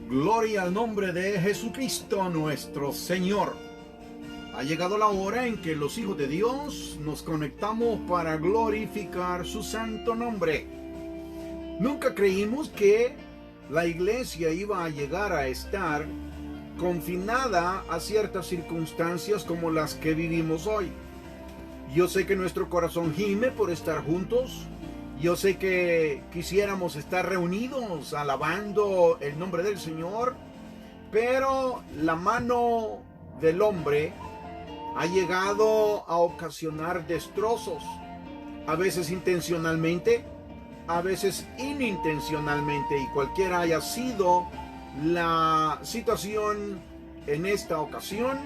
Gloria al nombre de Jesucristo nuestro Señor. Ha llegado la hora en que los hijos de Dios nos conectamos para glorificar su santo nombre. Nunca creímos que la iglesia iba a llegar a estar confinada a ciertas circunstancias como las que vivimos hoy. Yo sé que nuestro corazón gime por estar juntos. Yo sé que quisiéramos estar reunidos alabando el nombre del Señor, pero la mano del hombre ha llegado a ocasionar destrozos, a veces intencionalmente, a veces inintencionalmente, y cualquiera haya sido la situación en esta ocasión,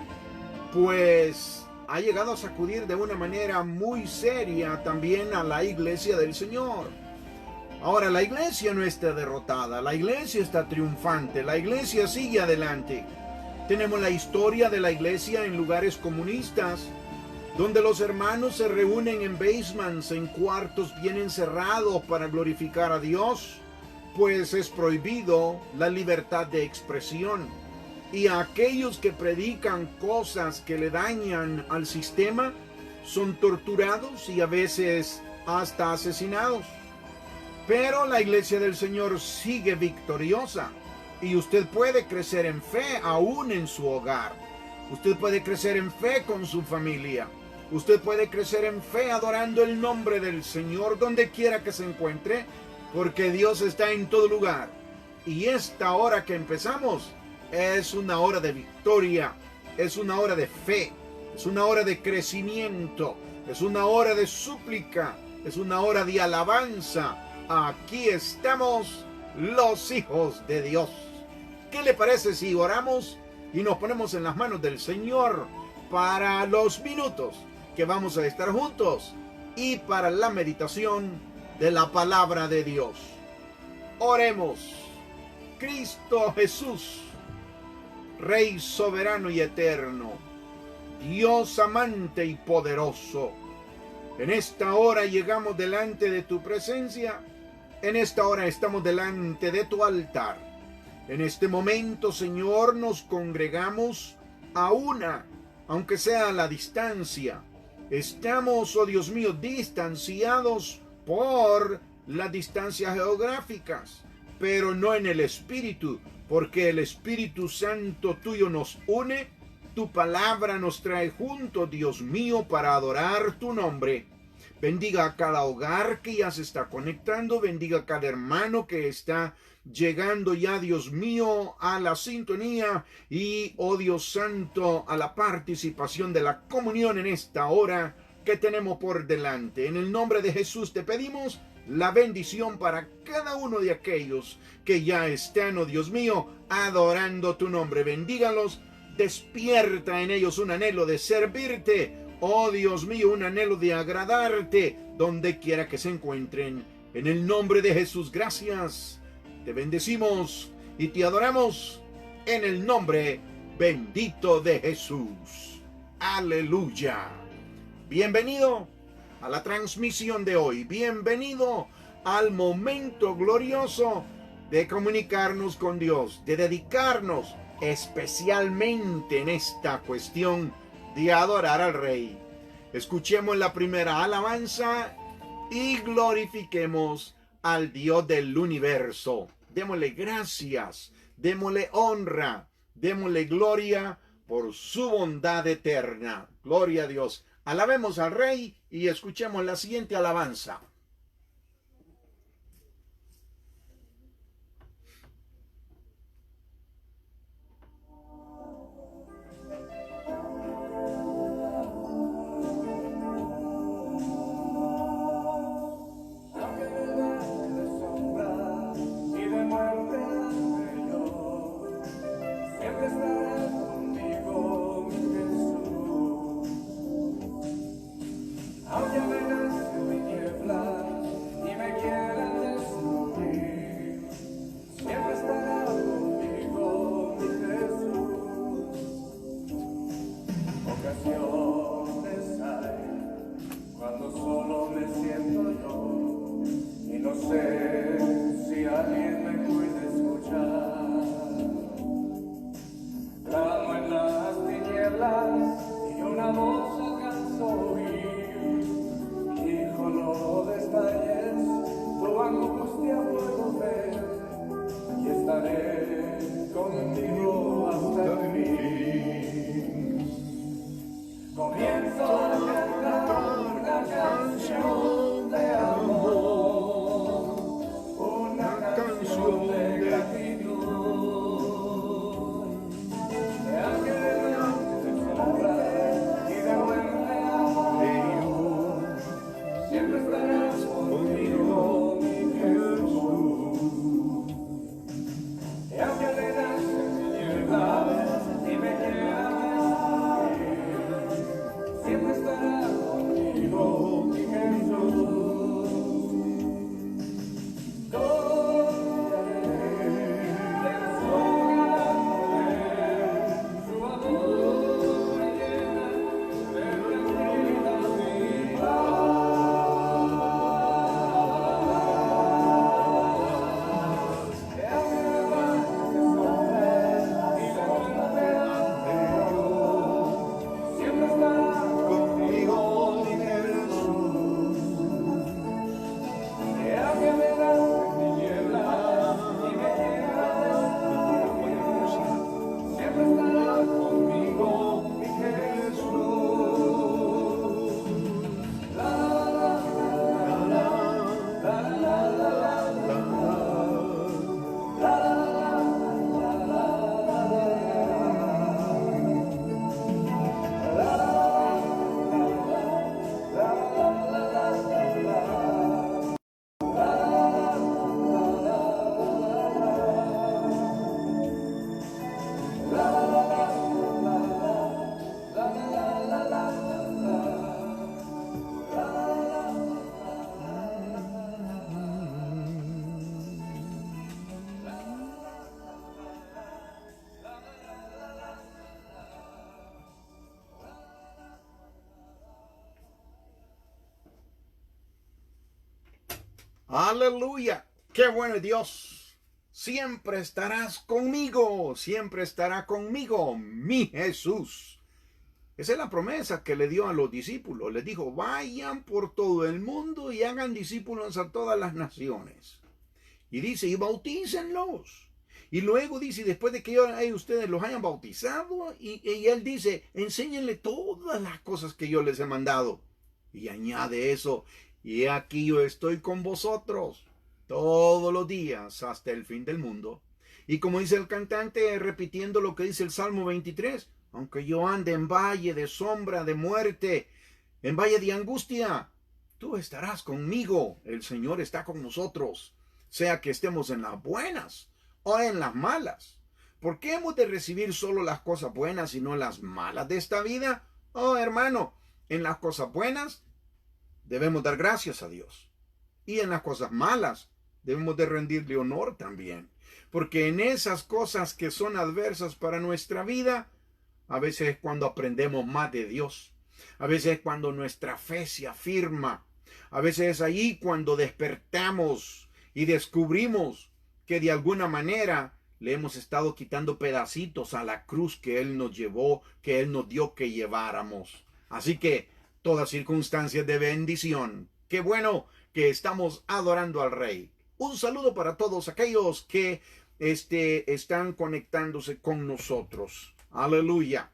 pues ha llegado a sacudir de una manera muy seria también a la iglesia del Señor. Ahora, la iglesia no está derrotada, la iglesia está triunfante, la iglesia sigue adelante. Tenemos la historia de la iglesia en lugares comunistas, donde los hermanos se reúnen en basements, en cuartos bien encerrados para glorificar a Dios, pues es prohibido la libertad de expresión. Y a aquellos que predican cosas que le dañan al sistema son torturados y a veces hasta asesinados. Pero la iglesia del Señor sigue victoriosa y usted puede crecer en fe aún en su hogar. Usted puede crecer en fe con su familia. Usted puede crecer en fe adorando el nombre del Señor donde quiera que se encuentre, porque Dios está en todo lugar. Y esta hora que empezamos es una hora de victoria, es una hora de fe, es una hora de crecimiento, es una hora de súplica, es una hora de alabanza. Aquí estamos los hijos de Dios. ¿Qué le parece si oramos y nos ponemos en las manos del Señor para los minutos que vamos a estar juntos y para la meditación de la palabra de Dios? Oremos. Cristo Jesús, Rey soberano y eterno, Dios amante y poderoso, en esta hora llegamos delante de tu presencia, en esta hora estamos delante de tu altar. En este momento, Señor, nos congregamos a una, aunque sea a la distancia. Estamos, oh Dios mío, distanciados por las distancias geográficas, pero no en el espíritu, porque el Espíritu Santo tuyo nos une, tu palabra nos trae juntos, Dios mío, para adorar tu nombre. Bendiga a cada hogar que ya se está conectando, bendiga a cada hermano que está llegando ya, Dios mío, a la sintonía y, oh Dios Santo, a la participación de la comunión en esta hora que tenemos por delante. En el nombre de Jesús te pedimos la bendición para cada uno de aquellos que ya están, oh Dios mío, adorando tu nombre. Bendígalos, despierta en ellos un anhelo de servirte, oh Dios mío, un anhelo de agradarte donde quiera que se encuentren. En el nombre de Jesús, gracias. Te bendecimos y te adoramos en el nombre bendito de Jesús. Aleluya. Bienvenido a la transmisión de hoy. Bienvenido al momento glorioso de comunicarnos con Dios, de dedicarnos especialmente en esta cuestión de adorar al Rey. Escuchemos la primera alabanza y glorifiquemos al Dios del universo. Démosle gracias, démosle honra, démosle gloria por su bondad eterna. Gloria a Dios. Alabemos al Rey y escuchemos la siguiente alabanza. Aunque amenace mi niebla, Aleluya. Qué bueno es Dios. Siempre estarás conmigo. Siempre estará conmigo mi Jesús. Esa es la promesa que le dio a los discípulos. Les dijo, vayan por todo el mundo y hagan discípulos a todas las naciones. Y dice, y bautícenlos. Y luego dice, después de que ustedes los hayan bautizado, y él dice, enséñenle todas las cosas que yo les he mandado. Y añade eso, y aquí yo estoy con vosotros todos los días hasta el fin del mundo. Y como dice el cantante, repitiendo lo que dice el Salmo 23, aunque yo ande en valle de sombra de muerte, en valle de angustia, tú estarás conmigo. El Señor está con nosotros, sea que estemos en las buenas o en las malas. ¿Por qué hemos de recibir solo las cosas buenas y no las malas de esta vida? Oh, hermano, en las cosas buenas debemos dar gracias a Dios. Y en las cosas malas debemos de rendirle honor también. Porque en esas cosas que son adversas para nuestra vida, a veces es cuando aprendemos más de Dios. A veces es cuando nuestra fe se afirma. A veces es ahí cuando despertamos y descubrimos que de alguna manera le hemos estado quitando pedacitos a la cruz que Él nos llevó, que Él nos dio que lleváramos. Así que todas circunstancias de bendición. Qué bueno que estamos adorando al Rey. Un saludo para todos aquellos que están conectándose con nosotros. Aleluya.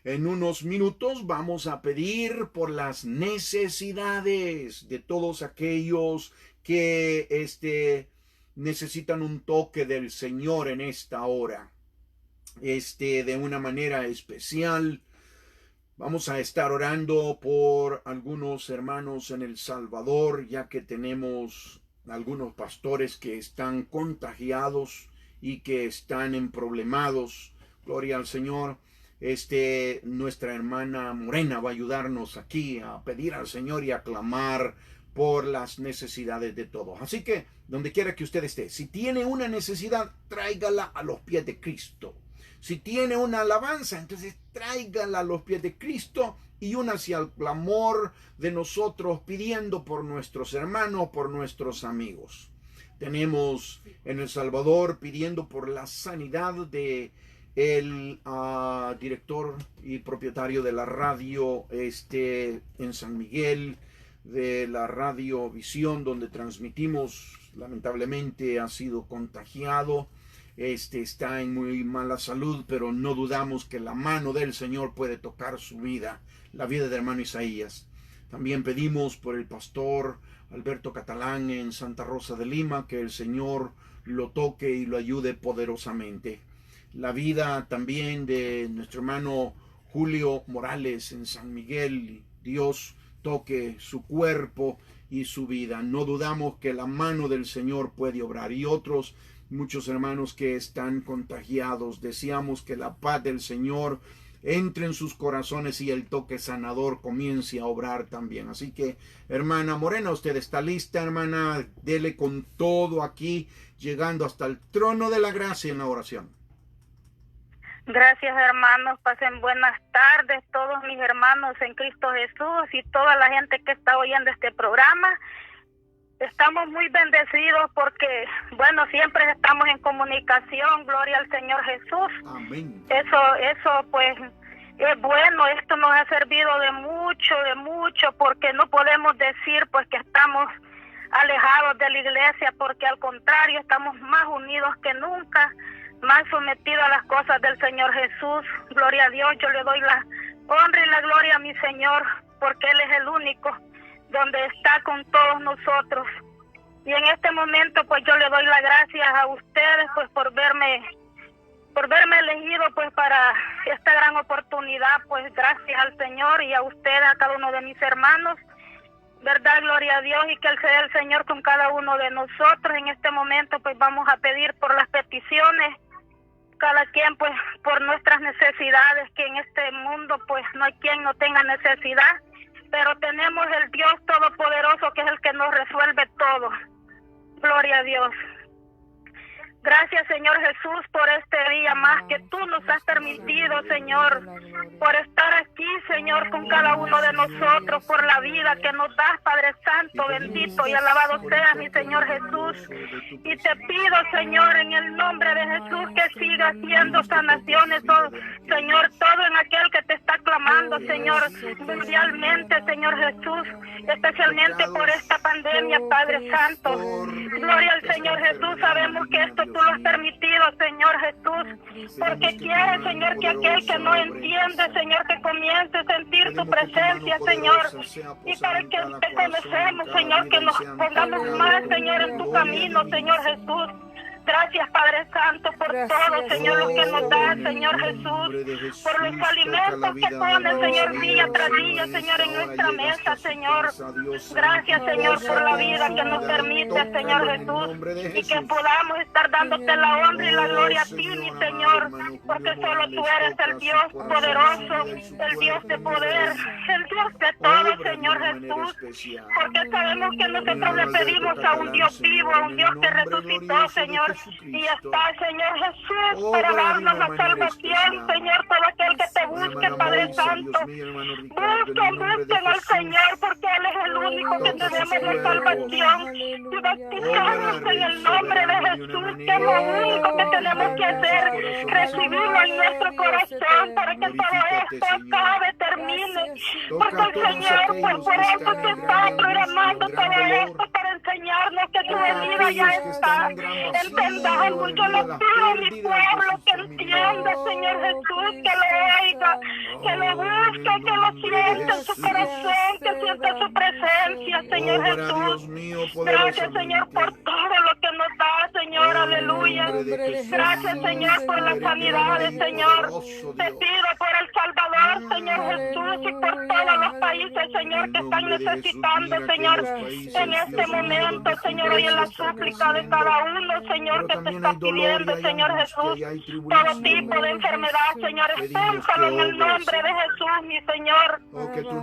En unos minutos vamos a pedir por las necesidades de todos aquellos que necesitan un toque del Señor en esta hora. De una manera especial. Vamos a estar orando por algunos hermanos en El Salvador, ya que tenemos algunos pastores que están contagiados y que están emproblemados. Gloria al Señor. Nuestra hermana Morena va a ayudarnos aquí a pedir al Señor y a clamar por las necesidades de todos. Así que, donde quiera que usted esté, si tiene una necesidad, tráigala a los pies de Cristo. Si tiene una alabanza, entonces tráigala a los pies de Cristo y únase al clamor de nosotros pidiendo por nuestros hermanos, por nuestros amigos. Tenemos en El Salvador pidiendo por la sanidad de el director y propietario de la radio en San Miguel, de la Radio Visión, donde transmitimos. Lamentablemente ha sido contagiado. Está en muy mala salud, pero no dudamos que la mano del Señor puede tocar su vida, la vida del hermano Isaías. También pedimos por el pastor Alberto Catalán en Santa Rosa de Lima, que el Señor lo toque y lo ayude poderosamente. La vida también de nuestro hermano Julio Morales en San Miguel. Dios toque su cuerpo y su vida. No dudamos que la mano del Señor puede obrar. Y muchos hermanos que están contagiados, deseamos que la paz del Señor entre en sus corazones y el toque sanador comience a obrar también. Así que, hermana Morena, usted está lista, hermana, dele con todo aquí, llegando hasta el trono de la gracia en la oración. Gracias, hermanos. Pasen buenas tardes todos mis hermanos en Cristo Jesús y toda la gente que está oyendo este programa. Estamos muy bendecidos porque, bueno, siempre estamos en comunicación. Gloria al Señor Jesús. Amén. Eso pues es bueno. Esto nos ha servido de mucho, porque no podemos decir pues que estamos alejados de la iglesia, porque al contrario estamos más unidos que nunca, más sometidos a las cosas del Señor Jesús. Gloria a Dios. Yo le doy la honra y la gloria a mi Señor, porque Él es el único donde está con todos nosotros. Y en este momento pues yo le doy las gracias a ustedes pues por verme elegido pues para esta gran oportunidad. Pues gracias al Señor y a ustedes, a cada uno de mis hermanos, verdad, gloria a Dios, y que Él sea el Señor con cada uno de nosotros. En este momento pues vamos a pedir por las peticiones, cada quien pues por nuestras necesidades, que en este mundo pues no hay quien no tenga necesidad, pero tenemos el Dios Todopoderoso que es el que nos resuelve todo. Gloria a Dios. Gracias, Señor Jesús, por este día más que tú nos has permitido, Señor, por estar aquí, Señor, con cada uno de nosotros, por la vida que nos das, Padre Santo, bendito y alabado seas, mi Señor Jesús. Y te pido, Señor, en el nombre de Jesús, que siga haciendo sanaciones, Señor, todo en aquel que te está clamando, Señor, mundialmente, Señor Jesús, especialmente por esta pandemia, Padre Santo. Gloria al Señor Jesús, sabemos que esto tú lo has permitido, Señor Jesús, porque quieres, Señor, que aquel que no entiende, Señor, que comience a sentir tu presencia, Señor, y para que te conocemos, Señor, que nos pongamos más, Señor, en tu camino, Señor Jesús. Gracias, Padre Santo, por todo, Señor, lo que nos da, Señor Jesús, por los alimentos que pones, Señor, día tras día, Señor, en nuestra mesa, Señor. Gracias, Señor, por la vida que nos permite, Señor Jesús, y que podamos estar dándote la honra y la gloria a ti, mi Señor, porque solo tú eres el Dios poderoso, el Dios de poder, el Dios de todo, Señor Jesús, porque sabemos que nosotros le pedimos a un Dios vivo, a un Dios que resucitó, Señor, y está, Señor Jesús, para darnos la salvación, Señor, todo aquel que te busque, Padre Santo. Busquen al Señor, porque Él es el único que tenemos la salvación. Y bautizarnos en el nombre de Jesús, que es lo único que tenemos que hacer, recibirlo en nuestro corazón, para que todo esto acabe, termine. Porque el Señor, por eso se está programando todo esto, para enseñarnos que tu venida ya está. Entendamos mucho, le pido a mi pueblo que entienda, Señor Jesús, que lo oiga, que lo busque, que lo sienta en su corazón, que sienta su presencia, Señor Jesús. Gracias, Señor, por todo lo que nos da, Señor, aleluya. Gracias, Señor, por las sanidades, Señor. Te pido por El Salvador, Señor Jesús, y por todos los países, Señor, que están necesitando, Señor, en este momento, Señor, y en la súplica de cada uno, Señor, que te está pidiendo, Señor Jesús, todo tipo de enfermedad, Señor, expúlsalo en el nombre de Jesús, mi Señor.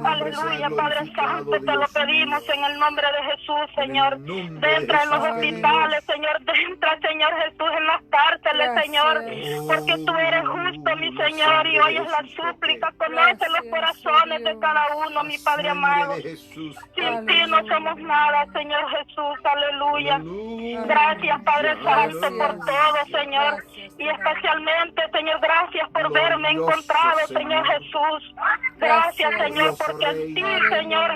Aleluya, Padre Santo, te lo pedimos en el nombre de Jesús, Señor. Dentro en los hospitales, Señor, dentro, Señor Jesús, en las cárceles, Señor, porque tú eres justo, mi Señor, y oyes la súplica, conoce los corazones de cada uno, mi Padre amado. Sin ti no somos nada, Señor Jesús, aleluya. Gracias, Padre Santo, por todo, Señor, y especialmente, Señor, gracias por verme encontrado, Señor Jesús. Gracias, Señor, porque en ti, Señor,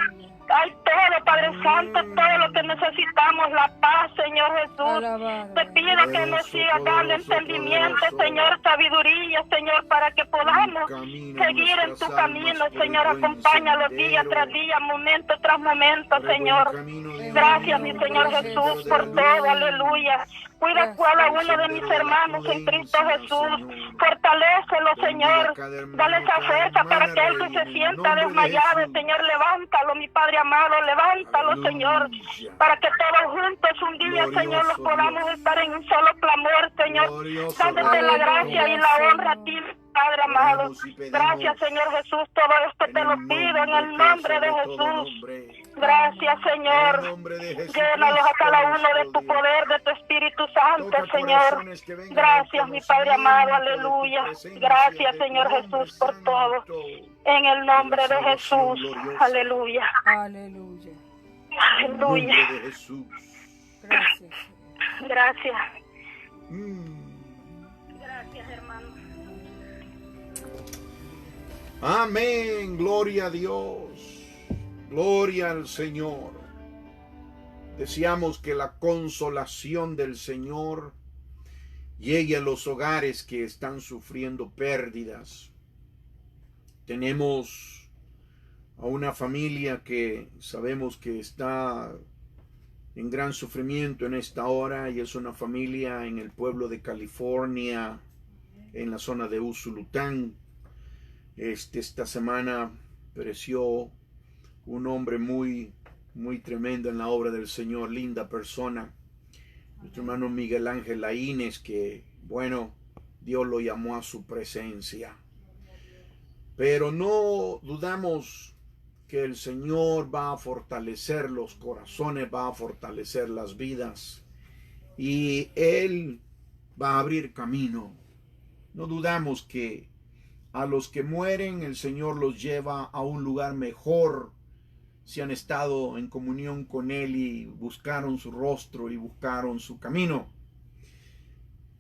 hay todo, Padre Santo, todo lo que necesitamos, la paz, Señor Jesús. Te pido que nos sigas dando entendimiento, Señor, sabiduría, Señor, para que podamos seguir en tu camino, Señor. Acompáñalo día tras día, momento tras momento, Señor. Gracias, mi Señor Jesús, por todo, aleluya. Cuida a cada uno de mis hermanos en Cristo Jesús. Fortalécelo, Señor. Dale esa fuerza para que él que se sienta desmayado, Señor, levántalo, mi Padre amado, levántalo, Señor, para que todos juntos un día, Señor, los podamos estar en un solo clamor, Señor, dándote la gracia y la honra a ti, Padre amado. Gracias, Señor Jesús, todo esto te lo pido en el nombre de Jesús. Gracias, Señor. Llénalos a cada uno de tu poder, de tu Espíritu Santo, Señor. Gracias, mi Padre amado, aleluya. Gracias, Señor Jesús, por todo. En el nombre de Jesús, aleluya. Aleluya. Aleluya. Gracias. Gracias. Gracias, hermano. Amén, gloria a Dios, gloria al Señor. Deseamos que la consolación del Señor llegue a los hogares que están sufriendo pérdidas. Tenemos a una familia que sabemos que está en gran sufrimiento en esta hora, y es una familia en el pueblo de California, en la zona de Usulután. Esta semana pereció un hombre muy tremendo en la obra del Señor, linda persona, nuestro hermano Miguel Ángel Laínez, que bueno, Dios lo llamó a su presencia. Pero no dudamos que el Señor va a fortalecer los corazones, va a fortalecer las vidas, y Él va a abrir camino. No dudamos que a los que mueren el Señor los lleva a un lugar mejor si han estado en comunión con Él y buscaron su rostro y buscaron su camino.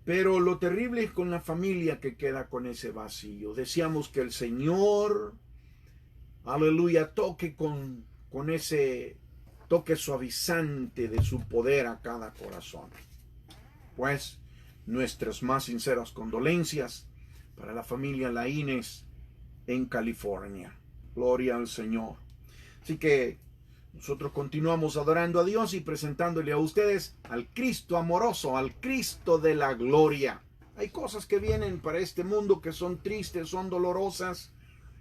Pero lo terrible es con la familia que queda con ese vacío. Deseamos que el Señor, aleluya, toque con ese toque suavizante de su poder a cada corazón. Pues nuestras más sinceras condolencias para la familia Laínez en California. Gloria al Señor. Así que nosotros continuamos adorando a Dios y presentándole a ustedes al Cristo amoroso, al Cristo de la gloria. Hay cosas que vienen para este mundo que son tristes, son dolorosas.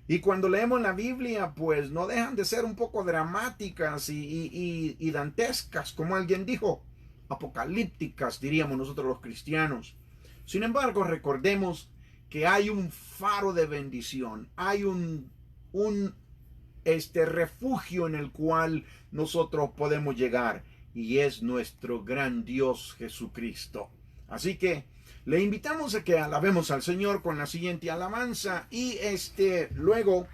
Y cuando leemos la Biblia, pues no dejan de ser un poco dramáticas y dantescas, como alguien dijo. Apocalípticas, diríamos nosotros los cristianos. Sin embargo, recordemos que hay un faro de bendición. Hay un refugio en el cual nosotros podemos llegar, y es nuestro gran Dios Jesucristo. Así que le invitamos a que alabemos al Señor con la siguiente alabanza, y luego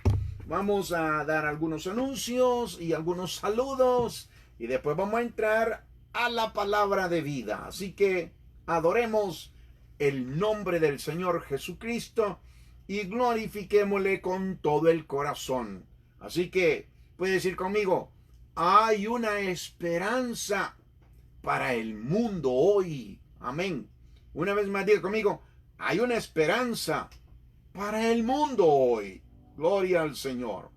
vamos a dar algunos anuncios y algunos saludos, y después vamos a entrar a la palabra de vida. Así que adoremos el nombre del Señor Jesucristo y glorifiquémosle con todo el corazón. Así que puede decir conmigo: hay una esperanza para el mundo hoy. Amén. Una vez más diga conmigo: hay una esperanza para el mundo hoy. Gloria al Señor.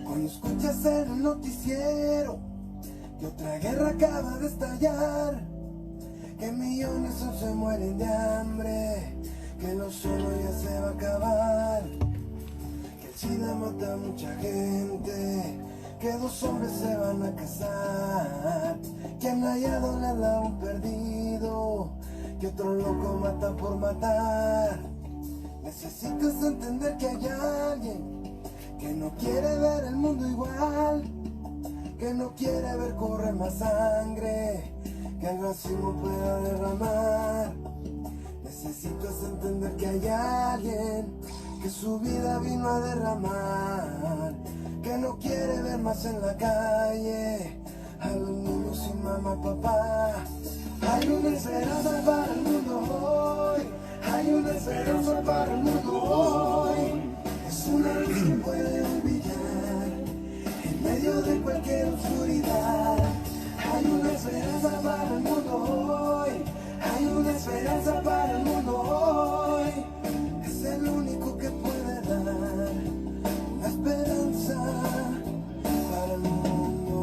Cuando escuchas en el noticiero que otra guerra acaba de estallar, que millones aún se mueren de hambre, que el ozono ya se va a acabar, que el SIDA mata a mucha gente, que 2 hombres se van a casar, que han hallado el eslabón perdido, que otro loco mata por matar. Necesitas entender que hay alguien que no quiere ver el mundo igual, que no quiere ver correr más sangre, que el racismo pueda derramar. Necesitas entender que hay alguien que su vida vino a derramar, que no quiere ver más en la calle a los niños sin mamá, papá. Hay una esperanza para el mundo hoy, hay una esperanza para el mundo hoy. Es una luz que puede brillar en medio de cualquier oscuridad. Hay una esperanza para el mundo hoy, hay una esperanza para el mundo hoy. Es el único que puede dar una esperanza para el mundo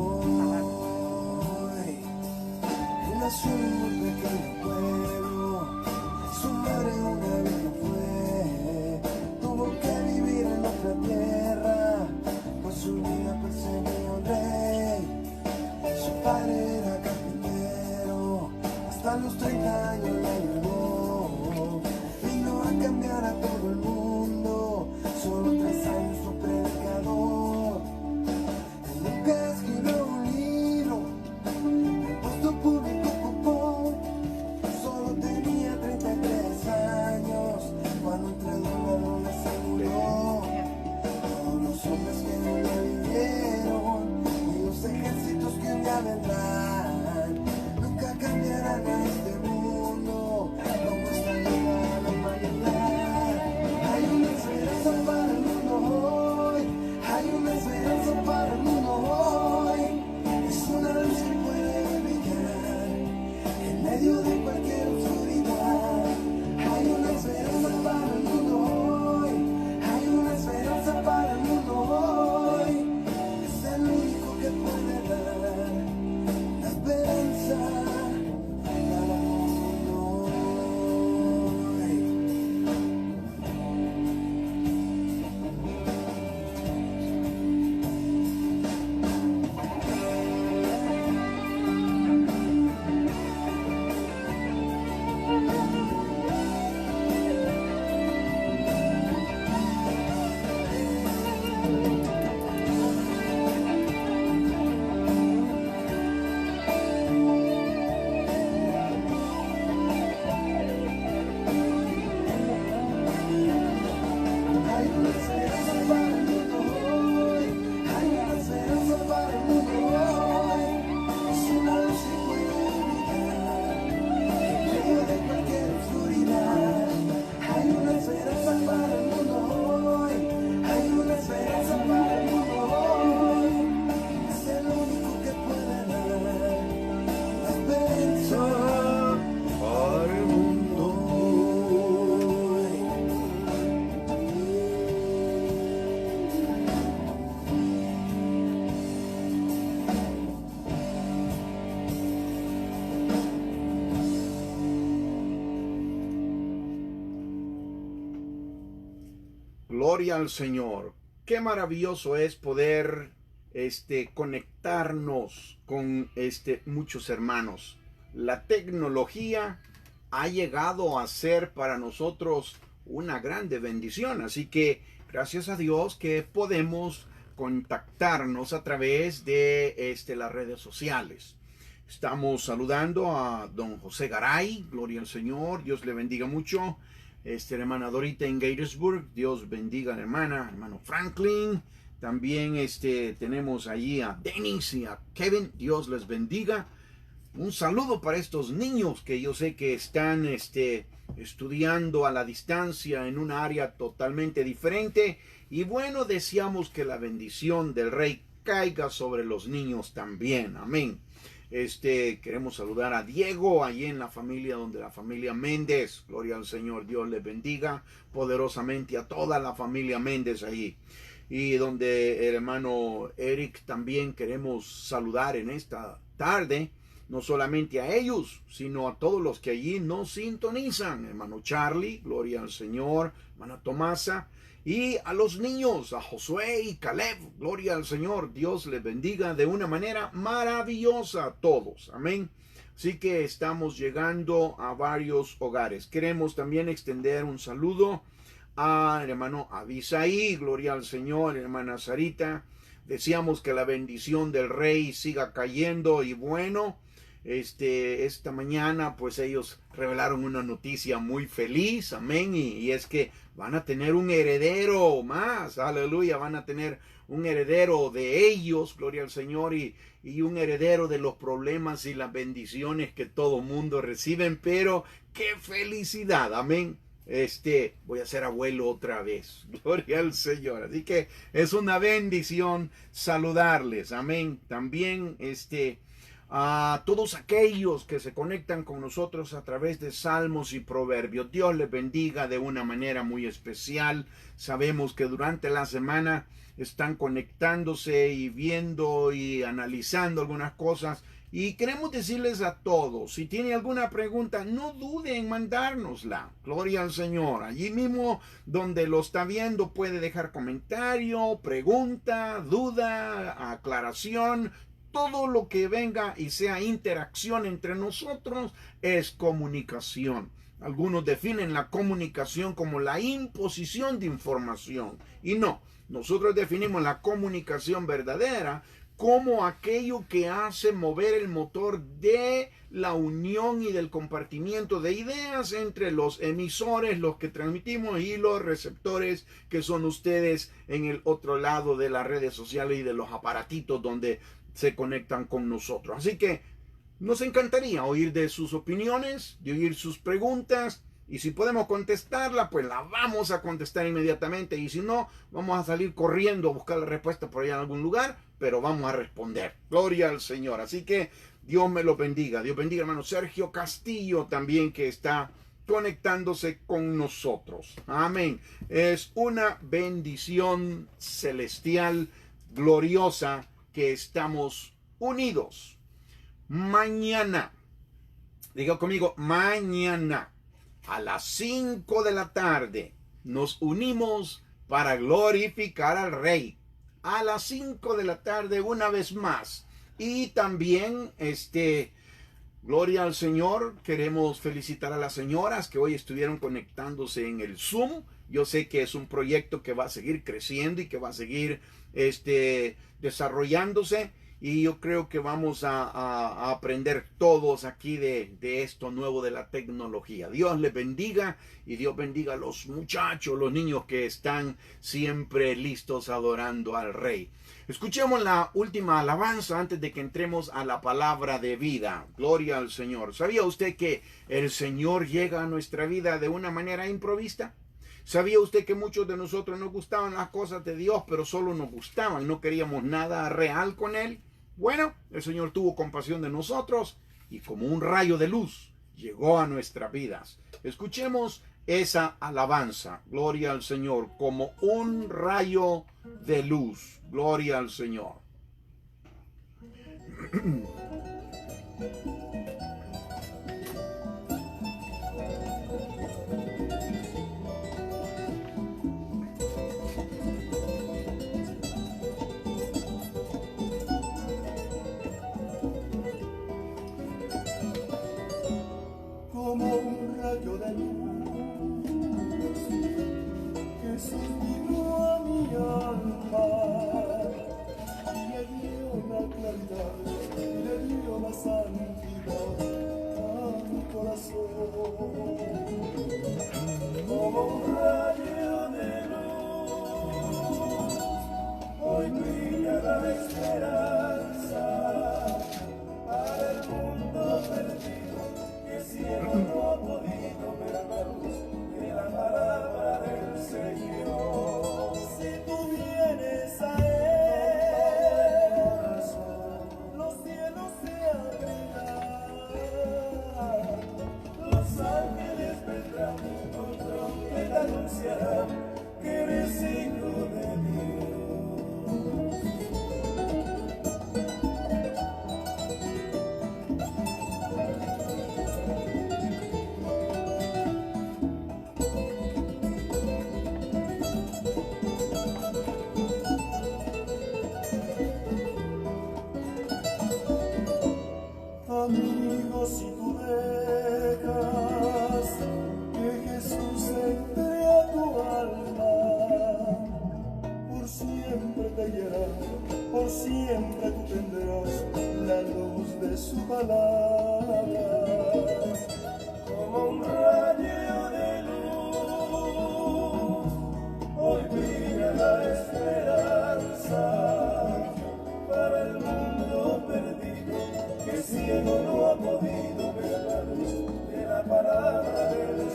hoy. Él nació en un muy pequeño pueblo, su madre una vieja fue. Gloria al Señor. Qué maravilloso es poder conectarnos con muchos hermanos. La tecnología ha llegado a ser para nosotros una grande bendición, así que gracias a Dios que podemos contactarnos a través de las redes sociales. Estamos saludando a don José Garay, gloria al Señor, Dios le bendiga mucho. La hermana Dorita en Gatesburg, Dios bendiga a la hermano Franklin. También tenemos allí a Dennis y a Kevin, Dios les bendiga. Un saludo para estos niños que yo sé que están estudiando a la distancia en un área totalmente diferente. Y bueno, deseamos que la bendición del Rey caiga sobre los niños también. Amén. Queremos saludar a Diego, allí en la familia, donde la familia Méndez, gloria al Señor, Dios les bendiga poderosamente a toda la familia Méndez allí. Y donde el hermano Eric también queremos saludar en esta tarde, no solamente a ellos, sino a todos los que allí nos sintonizan. Hermano Charlie, gloria al Señor, hermana Tomasa, y a los niños, a Josué y Caleb, gloria al Señor, Dios les bendiga de una manera maravillosa a todos, amén. Así que estamos llegando a varios hogares. Queremos también extender un saludo al hermano Abisaí, gloria al Señor, hermana Sarita. Deseamos que la bendición del Rey siga cayendo y bueno, esta mañana pues ellos revelaron una noticia muy feliz, amén, y es que van a tener un heredero más, aleluya, van a tener un heredero de ellos, gloria al Señor, y un heredero de los problemas y las bendiciones que todo mundo reciben, pero qué felicidad, amén. Voy a ser abuelo otra vez, gloria al Señor, así que es una bendición saludarles, amén. También a todos aquellos que se conectan con nosotros a través de Salmos y Proverbios. Dios les bendiga de una manera muy especial. Sabemos que durante la semana están conectándose y viendo y analizando algunas cosas. Y queremos decirles a todos, si tiene alguna pregunta, no dude en mandárnosla. Gloria al Señor. Allí mismo donde lo está viendo puede dejar comentario, pregunta, duda, aclaración. Todo lo que venga y sea interacción entre nosotros es comunicación. Algunos definen la comunicación como la imposición de información. Y no, nosotros definimos la comunicación verdadera como aquello que hace mover el motor de la unión y del compartimiento de ideas entre los emisores, los que transmitimos, y los receptores, que son ustedes en el otro lado de las redes sociales y de los aparatitos donde se conectan con nosotros. Así que nos encantaría oír de sus opiniones, de oír sus preguntas, y si podemos contestarla, pues la vamos a contestar inmediatamente, y si no, vamos a salir corriendo a buscar la respuesta por allá en algún lugar, pero vamos a responder. Gloria al Señor. Así que Dios me lo bendiga. Dios bendiga, hermano Sergio Castillo también, que está conectándose con nosotros. Amén. Es una bendición celestial, gloriosa, que estamos unidos. Mañana, diga conmigo, mañana a las 5 de la tarde nos unimos para glorificar al Rey. A las 5 de la tarde una vez más. Y también gloria al Señor, queremos felicitar a las señoras que hoy estuvieron conectándose en el Zoom. Yo sé que es un proyecto que va a seguir creciendo y que va a seguir desarrollándose, y yo creo que vamos a aprender todos aquí de esto nuevo de la tecnología. Dios les bendiga, y Dios bendiga a los muchachos, los niños que están siempre listos adorando al Rey. Escuchemos la última alabanza antes de que entremos a la palabra de vida. Gloria al Señor. ¿Sabía usted que el Señor llega a nuestra vida de una manera improvista? ¿Sabía usted que muchos de nosotros nos gustaban las cosas de Dios, pero solo nos gustaban, no queríamos nada real con Él? Bueno, el Señor tuvo compasión de nosotros y como un rayo de luz llegó a nuestras vidas. Escuchemos esa alabanza. Gloria al Señor, como un rayo de luz. Gloria al Señor.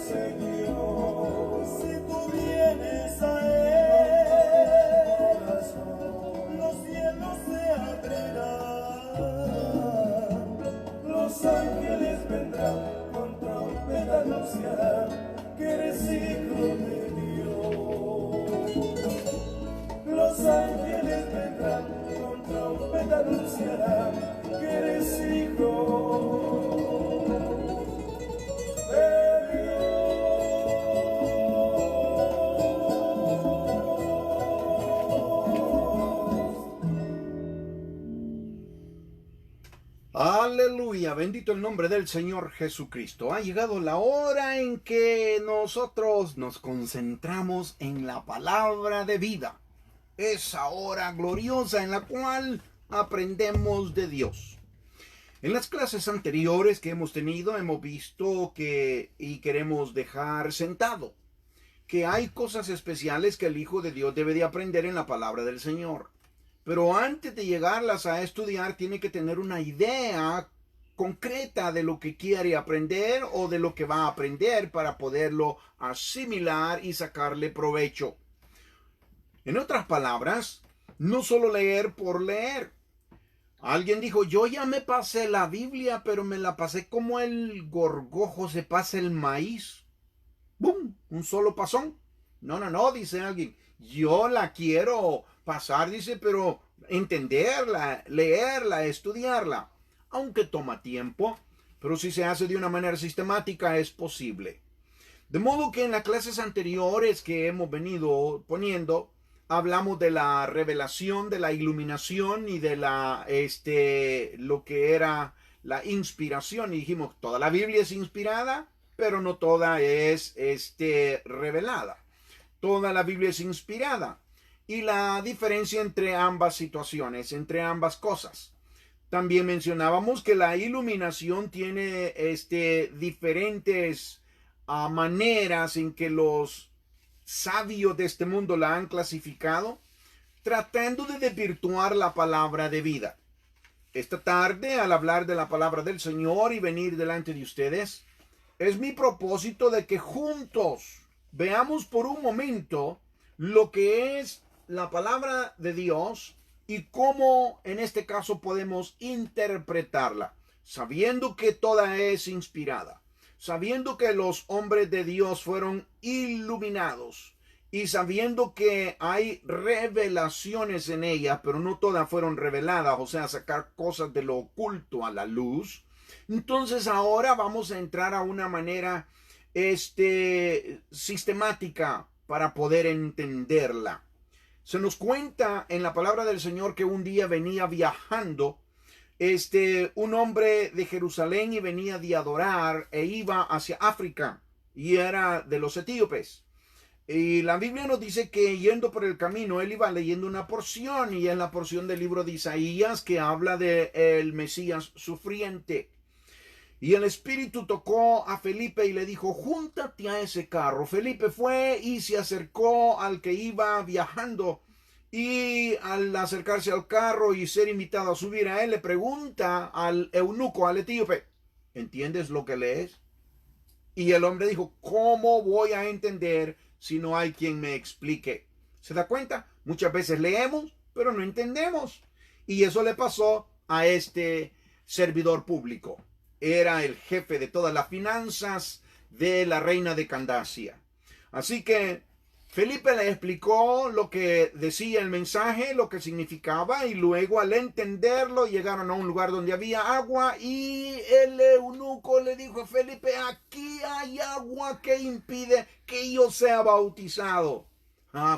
Señor, si tú vienes a Él, los cielos se abrirán, los ángeles vendrán, con trompeta anunciarán que eres hijo de Dios. Los ángeles vendrán, con trompeta anunciarán que eres hijo de Aleluya, bendito el nombre del Señor Jesucristo. Ha llegado la hora en que nosotros nos concentramos en la palabra de vida. Esa hora gloriosa en la cual aprendemos de Dios. En las clases anteriores que hemos tenido hemos visto y queremos dejar sentado, que hay cosas especiales que el Hijo de Dios debe de aprender en la palabra del Señor. Pero antes de llegarlas a estudiar, tiene que tener una idea concreta de lo que quiere aprender o de lo que va a aprender para poderlo asimilar y sacarle provecho. En otras palabras, no solo leer por leer. Alguien dijo, yo ya me pasé la Biblia, pero me la pasé como el gorgojo se pasa el maíz. ¡Bum! Un solo pasón. No, dice alguien. Yo la quiero pasar, dice, pero entenderla, leerla, estudiarla. Aunque toma tiempo, pero si se hace de una manera sistemática es posible. De modo que en las clases anteriores que hemos venido poniendo, hablamos de la revelación, de la iluminación y de lo que era la inspiración. Y dijimos, toda la Biblia es inspirada, pero no toda es revelada. Toda la Biblia es inspirada. Y la diferencia entre ambas situaciones, entre ambas cosas. También mencionábamos que la iluminación tiene diferentes maneras en que los sabios de este mundo la han clasificado, tratando de desvirtuar la palabra de vida. Esta tarde, al hablar de la palabra del Señor y venir delante de ustedes, es mi propósito de que juntos veamos por un momento lo que es la palabra de Dios y cómo en este caso podemos interpretarla, sabiendo que toda es inspirada, sabiendo que los hombres de Dios fueron iluminados y sabiendo que hay revelaciones en ella, pero no todas fueron reveladas, o sea, sacar cosas de lo oculto a la luz. Entonces ahora vamos a entrar a una manera sistemática para poder entenderla. Se nos cuenta en la palabra del Señor que un día venía viajando un hombre de Jerusalén y venía de adorar e iba hacia África y era de los etíopes. Y la Biblia nos dice que yendo por el camino él iba leyendo una porción y es la porción del libro de Isaías que habla de el Mesías sufriente. Y el Espíritu tocó a Felipe y le dijo, júntate a ese carro. Felipe fue y se acercó al que iba viajando. Y al acercarse al carro y ser invitado a subir a él, le pregunta al eunuco, al etíope, ¿entiendes lo que lees? Y el hombre dijo, ¿cómo voy a entender si no hay quien me explique? ¿Se da cuenta? Muchas veces leemos, pero no entendemos. Y eso le pasó a este servidor público. Era el jefe de todas las finanzas de la reina de Candacia. Así que Felipe le explicó lo que decía el mensaje, lo que significaba, y luego al entenderlo llegaron a un lugar donde había agua y el eunuco le dijo a Felipe, aquí hay agua que impide que yo sea bautizado.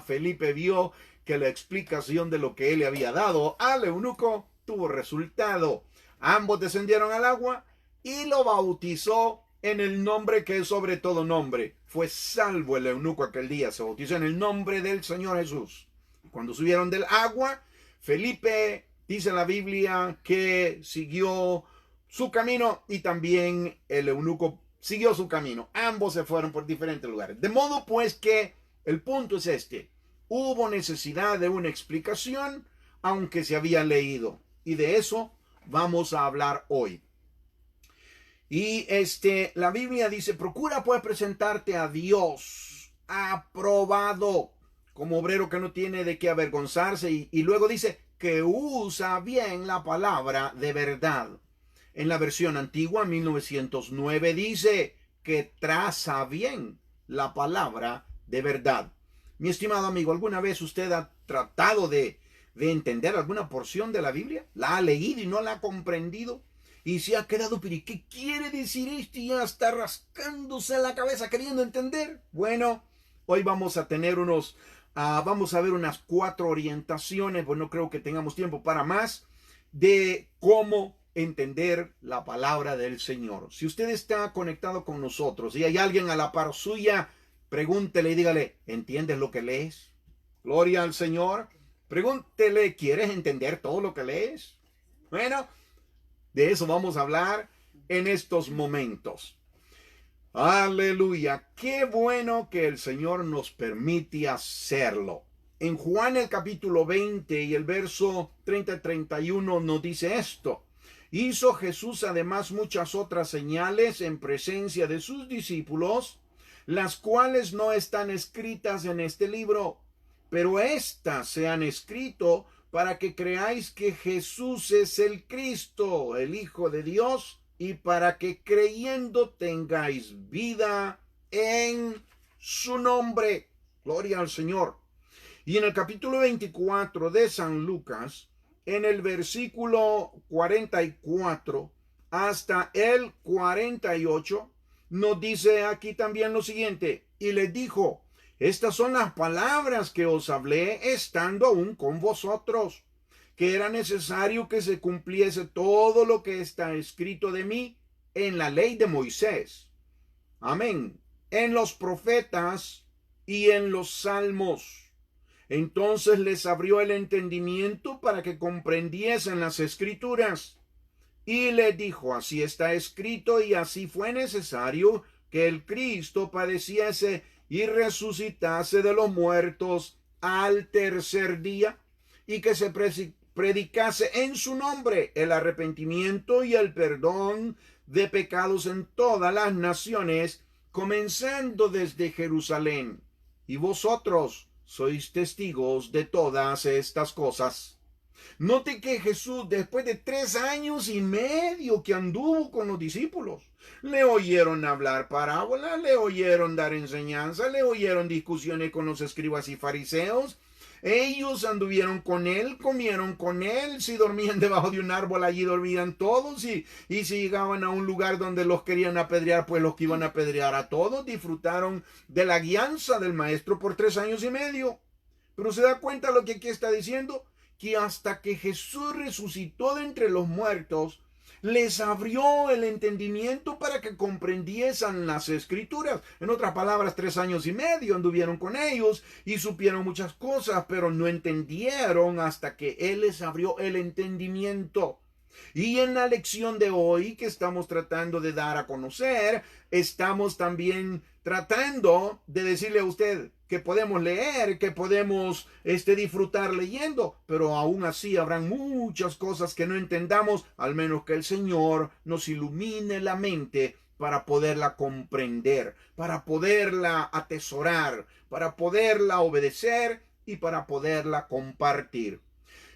Felipe vio que la explicación de lo que él le había dado al eunuco tuvo resultado. Ambos descendieron al agua y lo bautizó en el nombre que es sobre todo nombre. Fue salvo el eunuco aquel día, se bautizó en el nombre del Señor Jesús. Cuando subieron del agua, Felipe, dice la Biblia, que siguió su camino y también el eunuco siguió su camino. Ambos se fueron por diferentes lugares. De modo pues que el punto es este. Hubo necesidad de una explicación, aunque se había leído. Y de eso vamos a hablar hoy. Y la Biblia dice, procura pues presentarte a Dios aprobado, como obrero que no tiene de qué avergonzarse. Y luego dice que usa bien la palabra de verdad. En la versión antigua, 1909, dice que traza bien la palabra de verdad. Mi estimado amigo, ¿alguna vez usted ha tratado de entender alguna porción de la Biblia? ¿La ha leído y no la ha comprendido? Y se ha quedado, pero ¿qué quiere decir esto? Y ya está rascándose la cabeza queriendo entender. Bueno, hoy vamos a tener vamos a ver unas 4 orientaciones, pues no creo que tengamos tiempo para más, de cómo entender la palabra del Señor. Si usted está conectado con nosotros y hay alguien a la par suya, pregúntele y dígale, ¿entiendes lo que lees? Gloria al Señor. Pregúntele, ¿quieres entender todo lo que lees? Bueno, de eso vamos a hablar en estos momentos. Aleluya. Qué bueno que el Señor nos permite hacerlo. En Juan el capítulo 20 y el verso 30-31 nos dice esto. Hizo Jesús además muchas otras señales en presencia de sus discípulos, las cuales no están escritas en este libro, pero éstas se han escrito para que creáis que Jesús es el Cristo, el Hijo de Dios, y para que creyendo tengáis vida en su nombre. Gloria al Señor. Y en el capítulo 24 de San Lucas, en el versículo 44 hasta el 48, nos dice aquí también lo siguiente. Y les dijo, estas son las palabras que os hablé estando aún con vosotros, que era necesario que se cumpliese todo lo que está escrito de mí en la ley de Moisés. Amén. En los profetas y en los salmos. Entonces les abrió el entendimiento para que comprendiesen las escrituras. Y les dijo, así está escrito y así fue necesario que el Cristo padeciese y resucitase de los muertos al tercer día, y que se predicase en su nombre el arrepentimiento y el perdón de pecados en todas las naciones, comenzando desde Jerusalén. Y vosotros sois testigos de todas estas cosas. Note que Jesús, después de 3 años y medio que anduvo con los discípulos, le oyeron hablar parábolas, le oyeron dar enseñanza, le oyeron discusiones con los escribas y fariseos. Ellos anduvieron con él, comieron con él, si dormían debajo de un árbol, allí dormían todos, y si llegaban a un lugar donde los querían apedrear, pues los que iban a apedrear a todos. Disfrutaron de la guianza del maestro por 3 años y medio. Pero se da cuenta lo que aquí está diciendo, que hasta que Jesús resucitó de entre los muertos, les abrió el entendimiento para que comprendiesen las escrituras. En otras palabras, 3 años y medio anduvieron con ellos y supieron muchas cosas, pero no entendieron hasta que Él les abrió el entendimiento. Y en la lección de hoy que estamos tratando de dar a conocer, estamos también tratando de decirle a usted que podemos leer, que podemos disfrutar leyendo, pero aún así habrán muchas cosas que no entendamos, al menos que el Señor nos ilumine la mente para poderla comprender, para poderla atesorar, para poderla obedecer y para poderla compartir.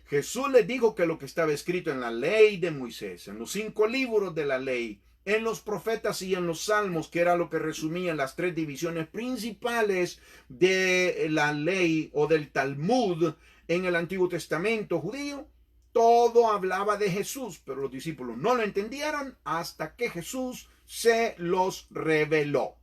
Jesús les dijo que lo que estaba escrito en la ley de Moisés, en los 5 libros de la ley, en los profetas y en los salmos, que era lo que resumían las 3 divisiones principales de la ley o del Talmud en el Antiguo Testamento judío, todo hablaba de Jesús, pero los discípulos no lo entendieron hasta que Jesús se los reveló.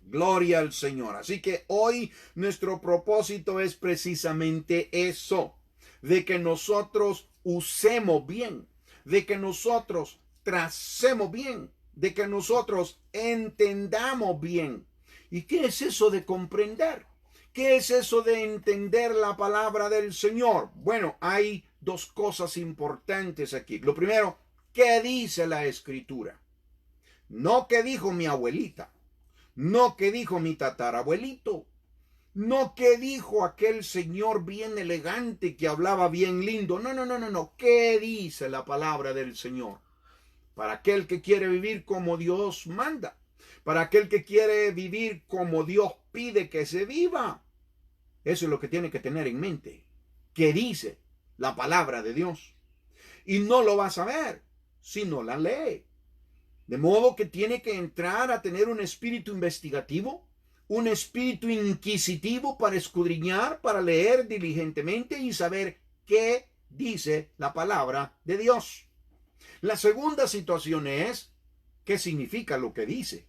Gloria al Señor. Así que hoy nuestro propósito es precisamente eso, de que nosotros usemos bien, de que nosotros tracemos bien, de que nosotros entendamos bien. ¿Y qué es eso de comprender? ¿Qué es eso de entender la palabra del Señor? Bueno, hay 2 cosas importantes aquí. Lo primero, ¿qué dice la Escritura? No qué dijo mi abuelita, no qué dijo mi tatarabuelito, no qué dijo aquel señor bien elegante que hablaba bien lindo. No. ¿Qué dice la palabra del Señor? para aquel que quiere vivir como Dios manda, para aquel que quiere vivir como Dios pide que se viva. Eso es lo que tiene que tener en mente. ¿Qué dice la palabra de Dios? Y no lo vas a ver si no la lee. De modo que tiene que entrar a tener un espíritu investigativo, un espíritu inquisitivo para escudriñar, para leer diligentemente y saber qué dice la palabra de Dios. La segunda situación es, ¿qué significa lo que dice?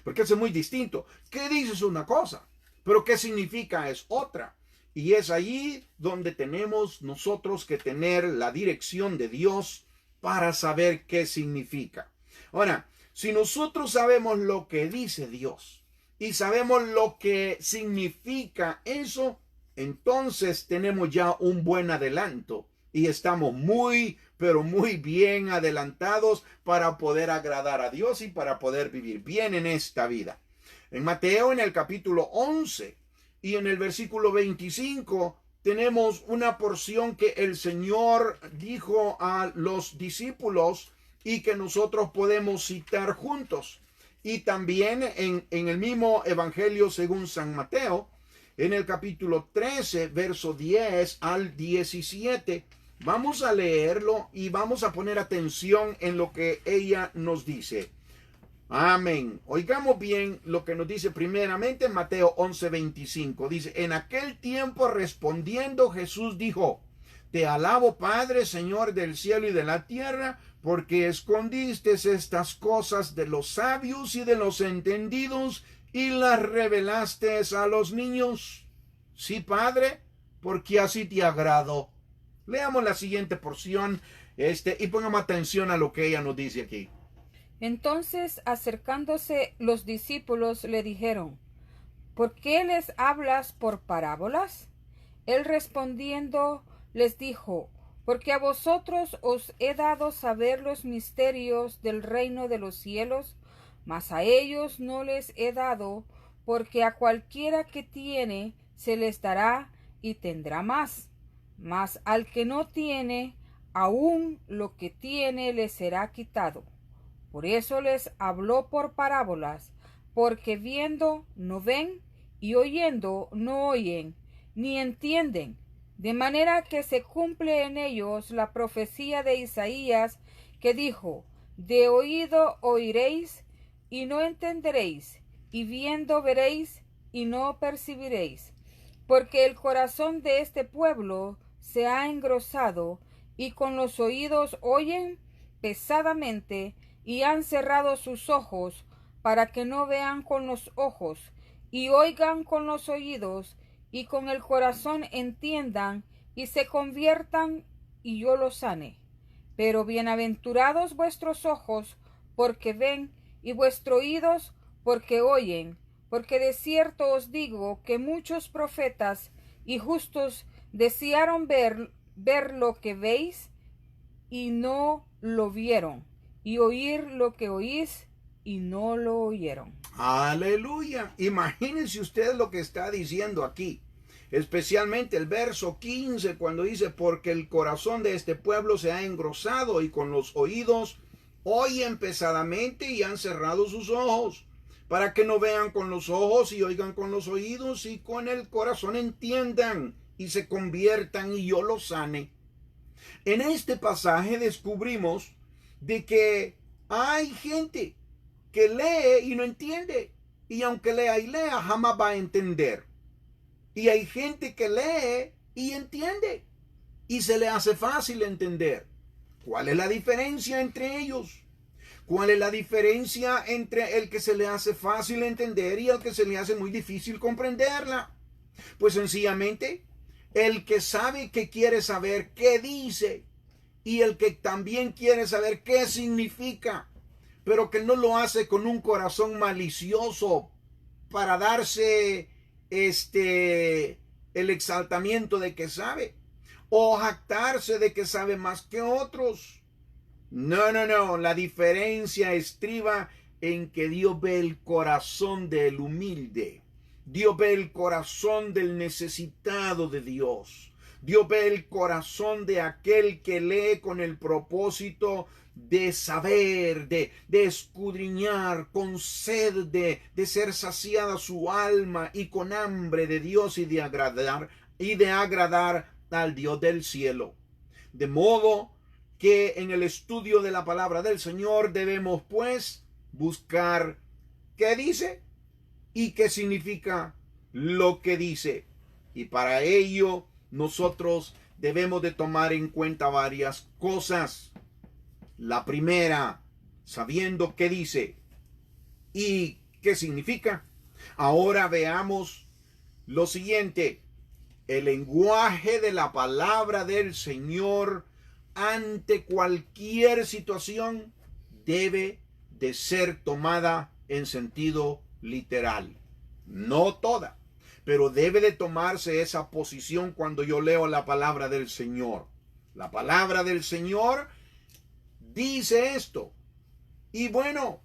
Porque eso es muy distinto. ¿Qué dice es una cosa? Pero ¿qué significa es otra? Y es allí donde tenemos nosotros que tener la dirección de Dios para saber qué significa. Ahora, si nosotros sabemos lo que dice Dios y sabemos lo que significa eso, entonces tenemos ya un buen adelanto y estamos muy, pero muy bien adelantados para poder agradar a Dios y para poder vivir bien en esta vida. En Mateo, en el capítulo 11 y en el versículo 25, tenemos una porción que el Señor dijo a los discípulos y que nosotros podemos citar juntos. Y también en el mismo Evangelio según San Mateo, en el capítulo 13, verso 10 al 17, vamos a leerlo y vamos a poner atención en lo que ella nos dice. Amén. Oigamos bien lo que nos dice primeramente en Mateo 11:25. Dice, en aquel tiempo respondiendo Jesús dijo, te alabo Padre, Señor del cielo y de la tierra, porque escondiste estas cosas de los sabios y de los entendidos y las revelaste a los niños. Sí, Padre, porque así te agradó. Leamos la siguiente porción y pongamos atención a lo que ella nos dice aquí. Entonces, acercándose los discípulos, le dijeron, ¿por qué les hablas por parábolas? Él respondiendo les dijo, porque a vosotros os he dado saber los misterios del reino de los cielos, mas a ellos no les he dado, porque a cualquiera que tiene se les dará y tendrá más, mas al que no tiene, aún lo que tiene le será quitado. Por eso les habló por parábolas, porque viendo no ven, y oyendo no oyen, ni entienden, de manera que se cumple en ellos la profecía de Isaías, que dijo, de oído oiréis, y no entenderéis, y viendo veréis, y no percibiréis. Porque el corazón de este pueblo se ha engrosado, y con los oídos oyen pesadamente, y han cerrado sus ojos, para que no vean con los ojos, y oigan con los oídos, y con el corazón entiendan, y se conviertan, y yo los sane. Pero bienaventurados vuestros ojos, porque ven, y vuestros oídos, porque oyen. Porque de cierto os digo que muchos profetas y justos desearon ver lo que veis, y no lo vieron, y oír lo que oís, y no lo oyeron. Aleluya. Imagínense ustedes lo que está diciendo aquí. Especialmente el verso 15 cuando dice, porque el corazón de este pueblo se ha engrosado y con los oídos oyen pesadamente y han cerrado sus ojos, para que no vean con los ojos y oigan con los oídos y con el corazón entiendan y se conviertan y yo los sane. En este pasaje descubrimos de que hay gente que lee y no entiende, y aunque lea y lea jamás va a entender. Y hay gente que lee y entiende y se le hace fácil entender. ¿Cuál es la diferencia entre ellos? ¿Cuál es la diferencia entre el que se le hace fácil entender y el que se le hace muy difícil comprenderla? Pues sencillamente el que sabe que quiere saber qué dice y el que también quiere saber qué significa, pero que no lo hace con un corazón malicioso para darse el exaltamiento de que sabe o jactarse de que sabe más que otros. No, la diferencia estriba en que Dios ve el corazón del humilde. Dios ve el corazón del necesitado de Dios. Dios ve el corazón de aquel que lee con el propósito de saber, de escudriñar, con sed de ser saciada su alma y con hambre de Dios y de agradar al Dios del cielo. De modo que en el estudio de la palabra del Señor debemos pues buscar qué dice y qué significa lo que dice. Y para ello nosotros debemos de tomar en cuenta varias cosas. La primera, sabiendo qué dice y qué significa. Ahora veamos lo siguiente. El lenguaje de la palabra del Señor ante cualquier situación debe de ser tomada en sentido literal. No toda, pero debe de tomarse esa posición cuando yo leo la palabra del Señor. La palabra del Señor dice esto. Y bueno,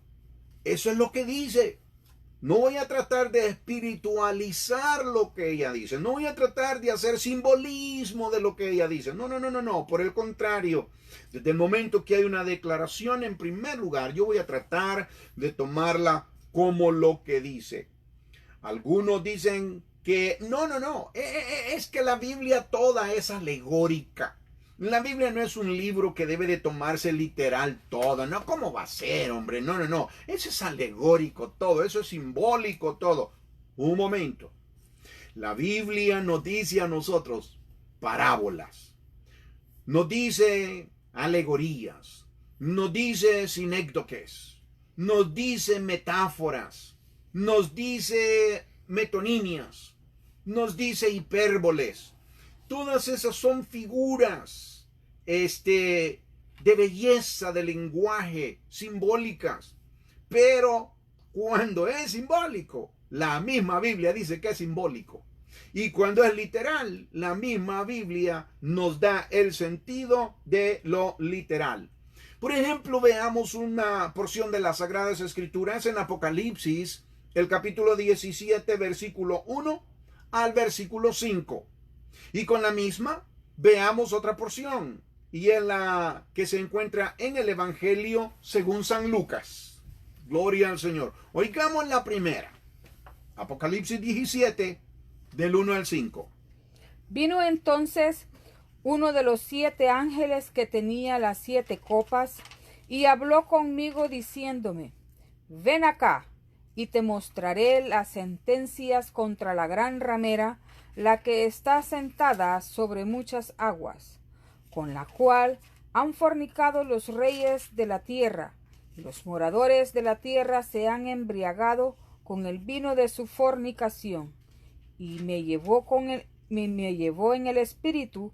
eso es lo que dice. No voy a tratar de espiritualizar lo que ella dice. No voy a tratar de hacer simbolismo de lo que ella dice. No. Por el contrario, desde el momento que hay una declaración, en primer lugar, yo voy a tratar de tomarla como lo que dice. Algunos dicen que no. Es que la Biblia toda es alegórica. La Biblia no es un libro que debe de tomarse literal todo, ¿no? ¿Cómo va a ser, hombre? No. Eso es alegórico todo, eso es simbólico todo. Un momento. La Biblia nos dice a nosotros parábolas, nos dice alegorías, nos dice sinécdoques, nos dice metáforas, nos dice metonimias, nos dice hipérboles. Todas esas son figuras de belleza de lenguaje, simbólicas. Pero cuando es simbólico, la misma Biblia dice que es simbólico. Y cuando es literal, la misma Biblia nos da el sentido de lo literal. Por ejemplo, veamos una porción de las Sagradas Escrituras en Apocalipsis, el capítulo 17, versículo 1 al versículo 5. Y con la misma, veamos otra porción, y es la que se encuentra en el Evangelio según San Lucas. Gloria al Señor. Oigamos la primera. Apocalipsis 17, del 1 al 5. Vino entonces uno de los 7 ángeles que tenía las 7 copas, y habló conmigo diciéndome: ven acá, y te mostraré las sentencias contra la gran ramera, la que está sentada sobre muchas aguas, con la cual han fornicado los reyes de la tierra, y los moradores de la tierra se han embriagado con el vino de su fornicación. Y me llevó en el espíritu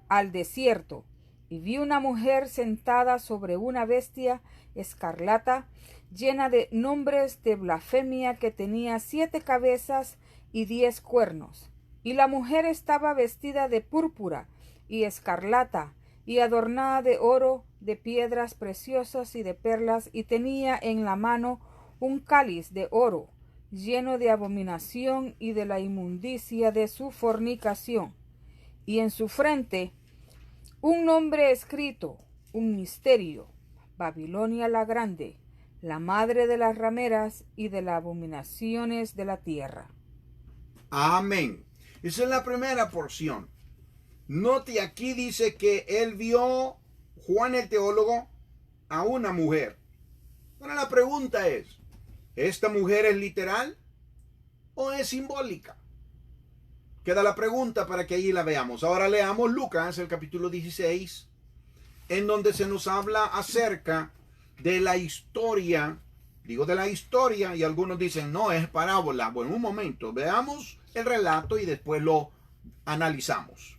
al desierto, y vi una mujer sentada sobre una bestia escarlata, llena de nombres de blasfemia, que tenía 7 cabezas y 10 cuernos. Y la mujer estaba vestida de púrpura y escarlata, y adornada de oro, de piedras preciosas y de perlas, y tenía en la mano un cáliz de oro, lleno de abominación y de la inmundicia de su fornicación. Y en su frente un nombre escrito, un misterio: Babilonia la Grande, la madre de las rameras y de las abominaciones de la tierra. Amén. Esa es la primera porción. Note, aquí dice que él vio, Juan el teólogo, a una mujer. Ahora la pregunta es, ¿esta mujer es literal o es simbólica? Queda la pregunta para que allí la veamos. Ahora leamos Lucas, el capítulo 16, en donde se nos habla acerca de la historia. Digo de la historia, y algunos dicen, no, es parábola. Bueno, un momento, veamos el relato y después lo analizamos.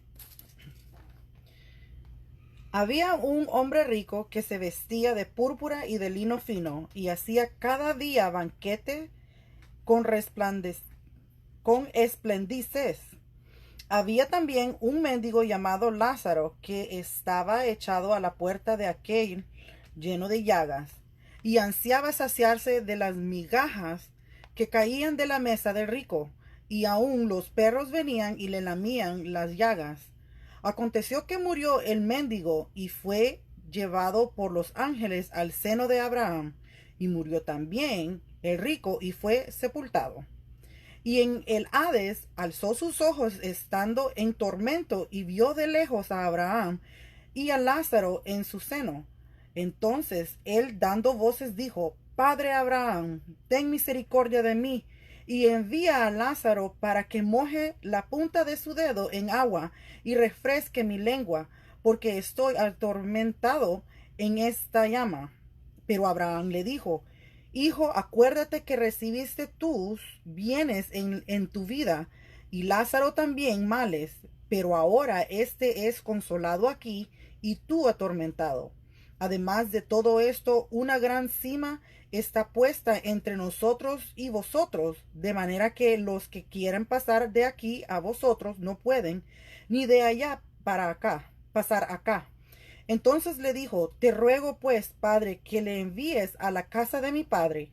Había un hombre rico que se vestía de púrpura y de lino fino, y hacía cada día banquete con esplendices. Había también un mendigo llamado Lázaro, que estaba echado a la puerta de aquel, lleno de llagas, y ansiaba saciarse de las migajas que caían de la mesa del rico, y aun los perros venían y le lamían las llagas. Aconteció que murió el mendigo y fue llevado por los ángeles al seno de Abraham, y murió también el rico y fue sepultado. Y en el Hades alzó sus ojos estando en tormento y vio de lejos a Abraham y a Lázaro en su seno. Entonces él dando voces dijo: Padre Abraham, ten misericordia de mí, y envía a Lázaro para que moje la punta de su dedo en agua y refresque mi lengua, porque estoy atormentado en esta llama. Pero Abraham le dijo: Hijo, acuérdate que recibiste tus bienes en tu vida, y Lázaro también males, pero ahora éste es consolado aquí, y tú atormentado. Además de todo esto, una gran cima está puesta entre nosotros y vosotros, de manera que los que quieren pasar de aquí a vosotros no pueden, ni de allá para acá, pasar acá. Entonces le dijo: Te ruego pues, padre, que le envíes a la casa de mi padre,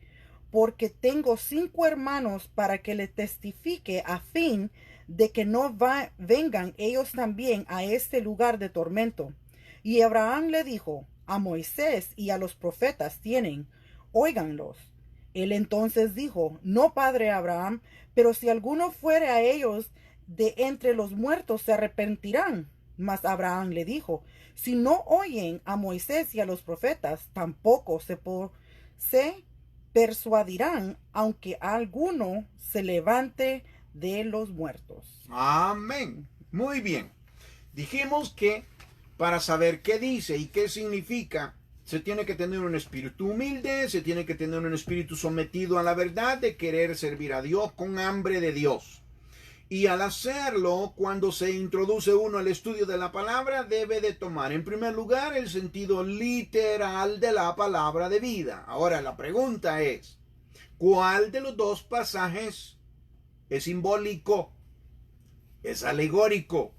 porque tengo 5 hermanos, para que le testifique, a fin de que no vengan ellos también a este lugar de tormento. Y Abraham le dijo: A Moisés y a los profetas tienen, óiganlos. Él entonces dijo: No, padre Abraham, pero si alguno fuere a ellos de entre los muertos, se arrepentirán. Mas Abraham le dijo: Si no oyen a Moisés y a los profetas, tampoco se persuadirán, aunque alguno se levante de los muertos. Amén. Muy bien. Dijimos que para saber qué dice y qué significa, se tiene que tener un espíritu humilde, se tiene que tener un espíritu sometido a la verdad, de querer servir a Dios con hambre de Dios. Y al hacerlo, cuando se introduce uno al estudio de la palabra, debe de tomar en primer lugar el sentido literal de la palabra de vida. Ahora la pregunta es: ¿cuál de los dos pasajes es simbólico? ¿Es alegórico?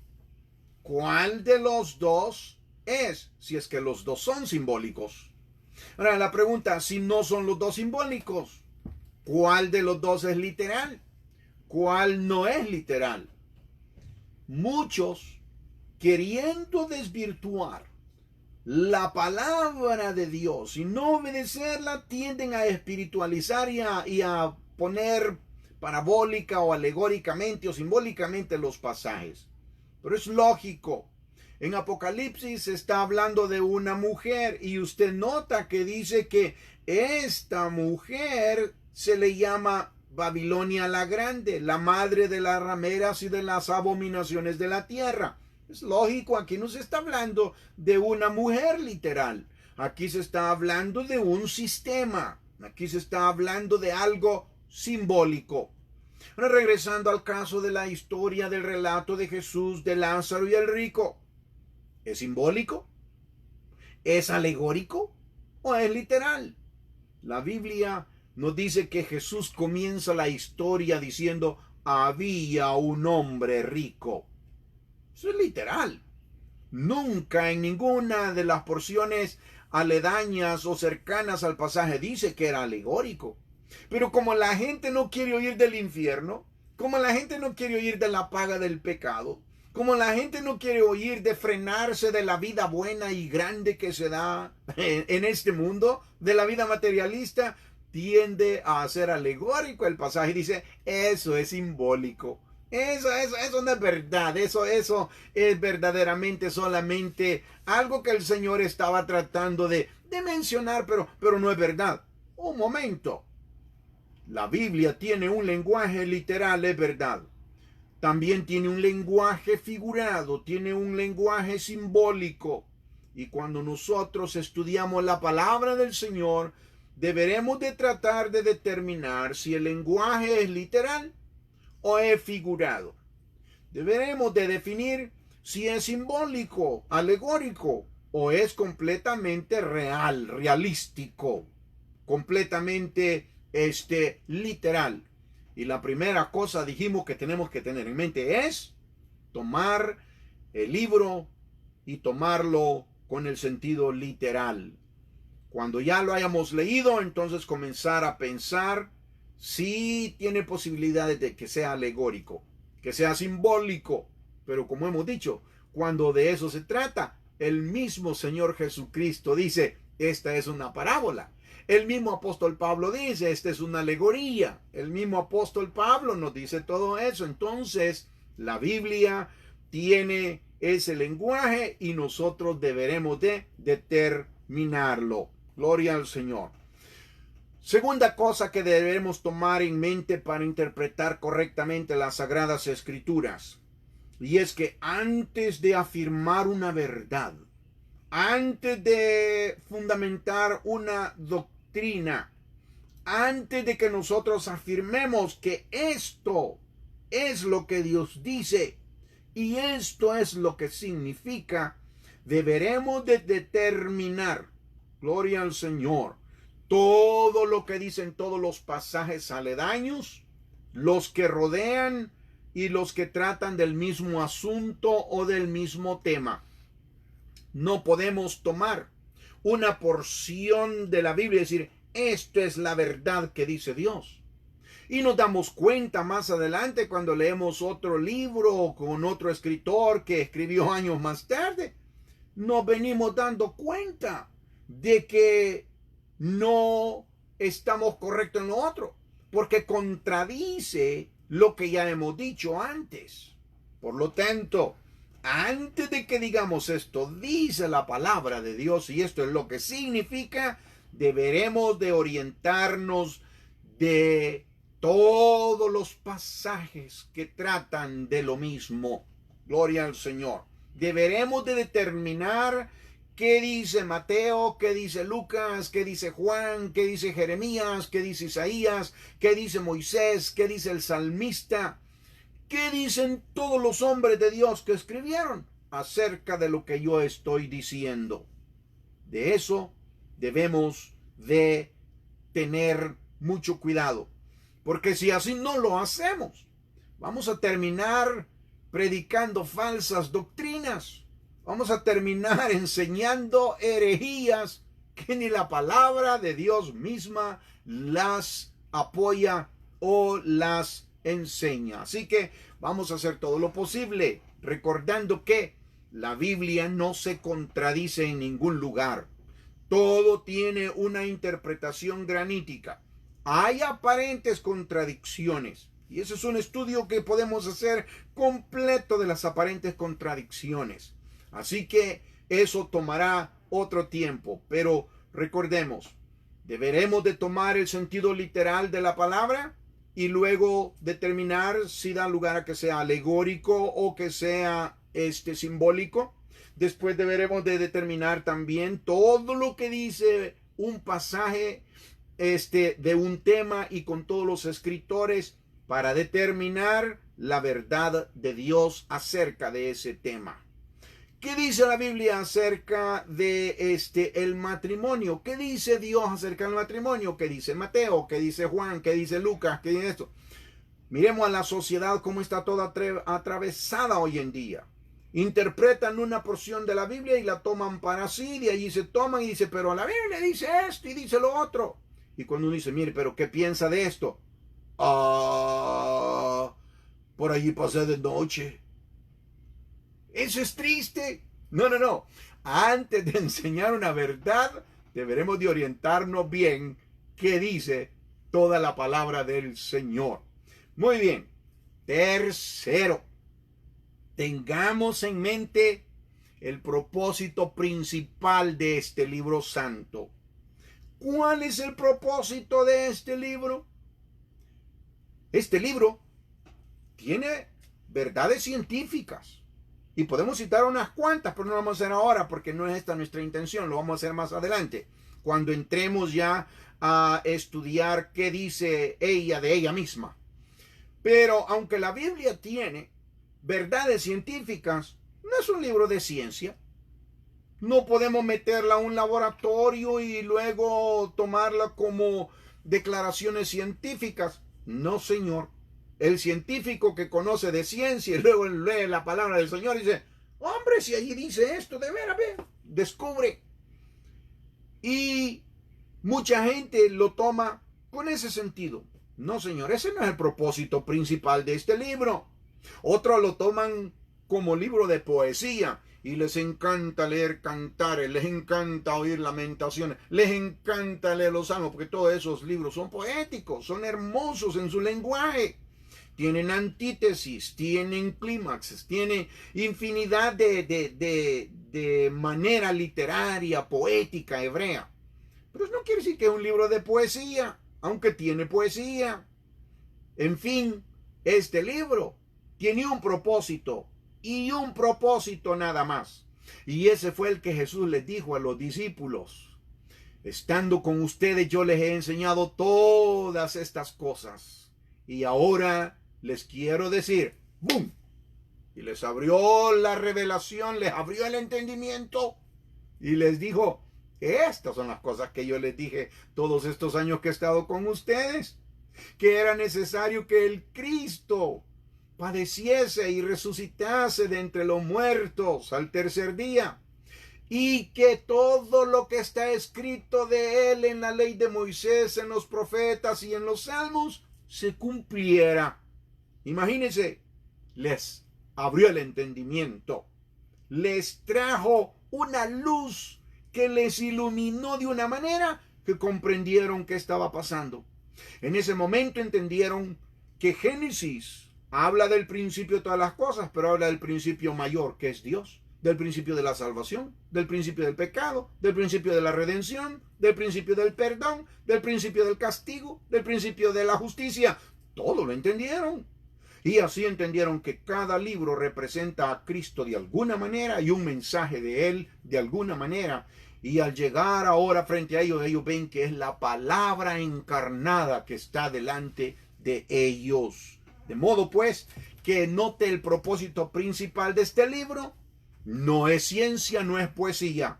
¿Cuál de los dos es? Si es que los dos son simbólicos. Ahora la pregunta: si no son los dos simbólicos, ¿cuál de los dos es literal? ¿Cuál no es literal? Muchos, queriendo desvirtuar la palabra de Dios y no obedecerla, tienden a espiritualizar y a poner parabólica o alegóricamente o simbólicamente los pasajes. Pero es lógico. En Apocalipsis se está hablando de una mujer, y usted nota que dice que esta mujer se le llama Babilonia la Grande, la madre de las rameras y de las abominaciones de la tierra. Es lógico, aquí no se está hablando de una mujer literal. Aquí se está hablando de un sistema. Aquí se está hablando de algo simbólico. Ahora, regresando al caso de la historia del relato de Jesús, de Lázaro y el rico. ¿Es simbólico? ¿Es alegórico? ¿O es literal? La Biblia nos dice que Jesús comienza la historia diciendo: había un hombre rico. Eso es literal. Nunca en ninguna de las porciones aledañas o cercanas al pasaje dice que era alegórico. Pero como la gente no quiere oír del infierno, como la gente no quiere oír de la paga del pecado, como la gente no quiere oír de frenarse de la vida buena y grande que se da en este mundo, de la vida materialista, tiende a ser alegórico el pasaje y dice: eso es simbólico. Eso no es verdad. Eso es verdaderamente solamente algo que el Señor estaba tratando de mencionar, pero no es verdad. Un momento. La Biblia tiene un lenguaje literal, es verdad. También tiene un lenguaje figurado, tiene un lenguaje simbólico. Y cuando nosotros estudiamos la palabra del Señor, deberemos de tratar de determinar si el lenguaje es literal o es figurado. Deberemos de definir si es simbólico, alegórico, o es completamente real, realístico, completamente literal. Y la primera cosa dijimos que tenemos que tener en mente es tomar el libro y tomarlo con el sentido literal. Cuando ya lo hayamos leído, entonces comenzar a pensar si tiene posibilidades de que sea alegórico, que sea simbólico. Pero como hemos dicho, cuando de eso se trata, el mismo Señor Jesucristo dice, esta es una parábola. El mismo apóstol Pablo dice, esta es una alegoría. El mismo apóstol Pablo nos dice todo eso. Entonces, la Biblia tiene ese lenguaje y nosotros deberemos de determinarlo. Gloria al Señor. Segunda cosa que debemos tomar en mente para interpretar correctamente las Sagradas Escrituras. Y es que antes de afirmar una verdad, antes de fundamentar una doctrina, antes de que nosotros afirmemos que esto es lo que Dios dice y esto es lo que significa, deberemos de determinar, gloria al Señor, todo lo que dicen todos los pasajes aledaños, los que rodean y los que tratan del mismo asunto o del mismo tema. No podemos tomar una porción de la Biblia y decir, esto es la verdad que dice Dios. Y nos damos cuenta más adelante cuando leemos otro libro con otro escritor que escribió años más tarde. Nos venimos dando cuenta de que no estamos correctos en lo otro, porque contradice lo que ya hemos dicho antes. Por lo tanto, antes de que digamos esto, dice la palabra de Dios y esto es lo que significa, deberemos de orientarnos de todos los pasajes que tratan de lo mismo. Gloria al Señor. Deberemos de determinar qué dice Mateo, qué dice Lucas, qué dice Juan, qué dice Jeremías, qué dice Isaías, qué dice Moisés, qué dice el salmista, qué dicen todos los hombres de Dios que escribieron acerca de lo que yo estoy diciendo. De eso debemos de tener mucho cuidado, porque si así no lo hacemos, vamos a terminar predicando falsas doctrinas. Vamos a terminar enseñando herejías que ni la palabra de Dios misma las apoya o las enseña. Así que vamos a hacer todo lo posible, recordando que la Biblia no se contradice en ningún lugar. Todo tiene una interpretación granítica. Hay aparentes contradicciones. Y ese es un estudio que podemos hacer completo de las aparentes contradicciones. Así que eso tomará otro tiempo. Pero recordemos, deberemos de tomar el sentido literal de la palabra y luego determinar si da lugar a que sea alegórico o que sea simbólico. Después deberemos de determinar también todo lo que dice un pasaje de un tema y con todos los escritores para determinar la verdad de Dios acerca de ese tema. ¿Qué dice la Biblia acerca de el matrimonio? ¿Qué dice Dios acerca del matrimonio? ¿Qué dice Mateo? ¿Qué dice Juan? ¿Qué dice Lucas? ¿Qué dice esto? Miremos a la sociedad cómo está toda atravesada hoy en día. Interpretan una porción de la Biblia y la toman para sí, de allí se toman y dice, pero la Biblia dice esto y dice lo otro. Y cuando uno dice, mire, pero ¿qué piensa de esto? Por allí pasé de noche. Eso es triste. No. Antes de enseñar una verdad, deberemos de orientarnos bien qué dice toda la palabra del Señor. Muy bien. Tercero, tengamos en mente el propósito principal de este libro santo. ¿Cuál es el propósito de este libro? Este libro tiene verdades científicas. Y podemos citar unas cuantas, pero no lo vamos a hacer ahora porque no es esta nuestra intención. Lo vamos a hacer más adelante, cuando entremos ya a estudiar qué dice ella de ella misma. Pero aunque la Biblia tiene verdades científicas, no es un libro de ciencia. No podemos meterla a un laboratorio y luego tomarla como declaraciones científicas. No, señor. El científico que conoce de ciencia y luego lee la palabra del Señor y dice, hombre, si allí dice esto, de veras, descubre. Y mucha gente lo toma con ese sentido. No, señor, ese no es el propósito principal de este libro. Otros lo toman como libro de poesía y les encanta leer cantares, les encanta oír lamentaciones, les encanta leer los salmos, porque todos esos libros son poéticos, son hermosos en su lenguaje. Tienen antítesis, tienen clímaxes, tienen infinidad de manera literaria, poética, hebrea. Pero eso no quiere decir que es un libro de poesía, aunque tiene poesía. En fin, este libro tiene un propósito, y un propósito nada más. Y ese fue el que Jesús les dijo a los discípulos: estando con ustedes yo les he enseñado todas estas cosas. Y ahora les quiero decir, ¡bum! Y les abrió la revelación, les abrió el entendimiento y les dijo: estas son las cosas que yo les dije todos estos años que he estado con ustedes, que era necesario que el Cristo padeciese y resucitase de entre los muertos al tercer día, y que todo lo que está escrito de él en la ley de Moisés, en los profetas y en los salmos se cumpliera. Imagínense, les abrió el entendimiento, les trajo una luz que les iluminó de una manera que comprendieron qué estaba pasando. En ese momento entendieron que Génesis habla del principio de todas las cosas, pero habla del principio mayor, que es Dios, del principio de la salvación, del principio del pecado, del principio de la redención, del principio del perdón, del principio del castigo, del principio de la justicia. Todo lo entendieron. Y así entendieron que cada libro representa a Cristo de alguna manera y un mensaje de Él de alguna manera. Y al llegar ahora frente a ellos, ellos ven que es la palabra encarnada que está delante de ellos. De modo pues que note el propósito principal de este libro. No es ciencia, no es poesía.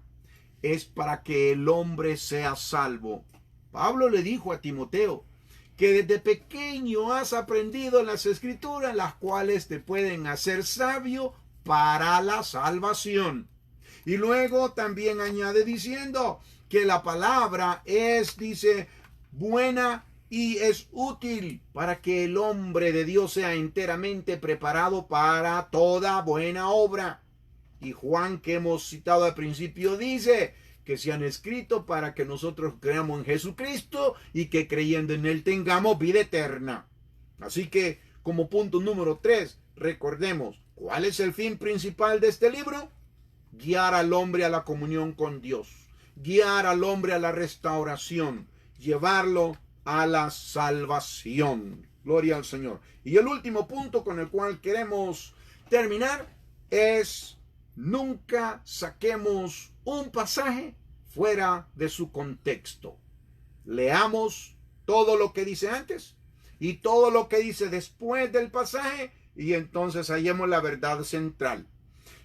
Es para que el hombre sea salvo. Pablo le dijo a Timoteo que desde pequeño has aprendido las escrituras, las cuales te pueden hacer sabio para la salvación. Y luego también añade diciendo que la palabra es, dice, buena y es útil para que el hombre de Dios sea enteramente preparado para toda buena obra. Y Juan, que hemos citado al principio, dice que se han escrito para que nosotros creamos en Jesucristo y que creyendo en Él tengamos vida eterna. Así que, como punto número 3, recordemos, ¿cuál es el fin principal de este libro? Guiar al hombre a la comunión con Dios, guiar al hombre a la restauración, llevarlo a la salvación. Gloria al Señor. Y el último punto con el cual queremos terminar es: nunca saquemos un pasaje fuera de su contexto. Leamos todo lo que dice antes y todo lo que dice después del pasaje, y entonces hallemos la verdad central.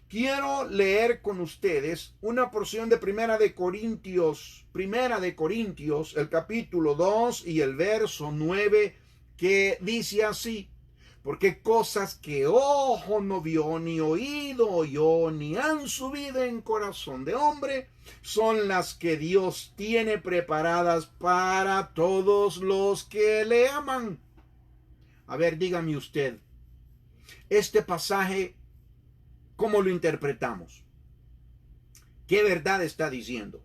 Quiero leer con ustedes una porción de Primera de Corintios, el capítulo 2 y el verso 9, que dice así: porque cosas que ojo no vio, ni oído oyó, ni han subido en corazón de hombre, son las que Dios tiene preparadas para todos los que le aman. A ver, dígame usted, este pasaje, ¿cómo lo interpretamos? ¿Qué verdad está diciendo?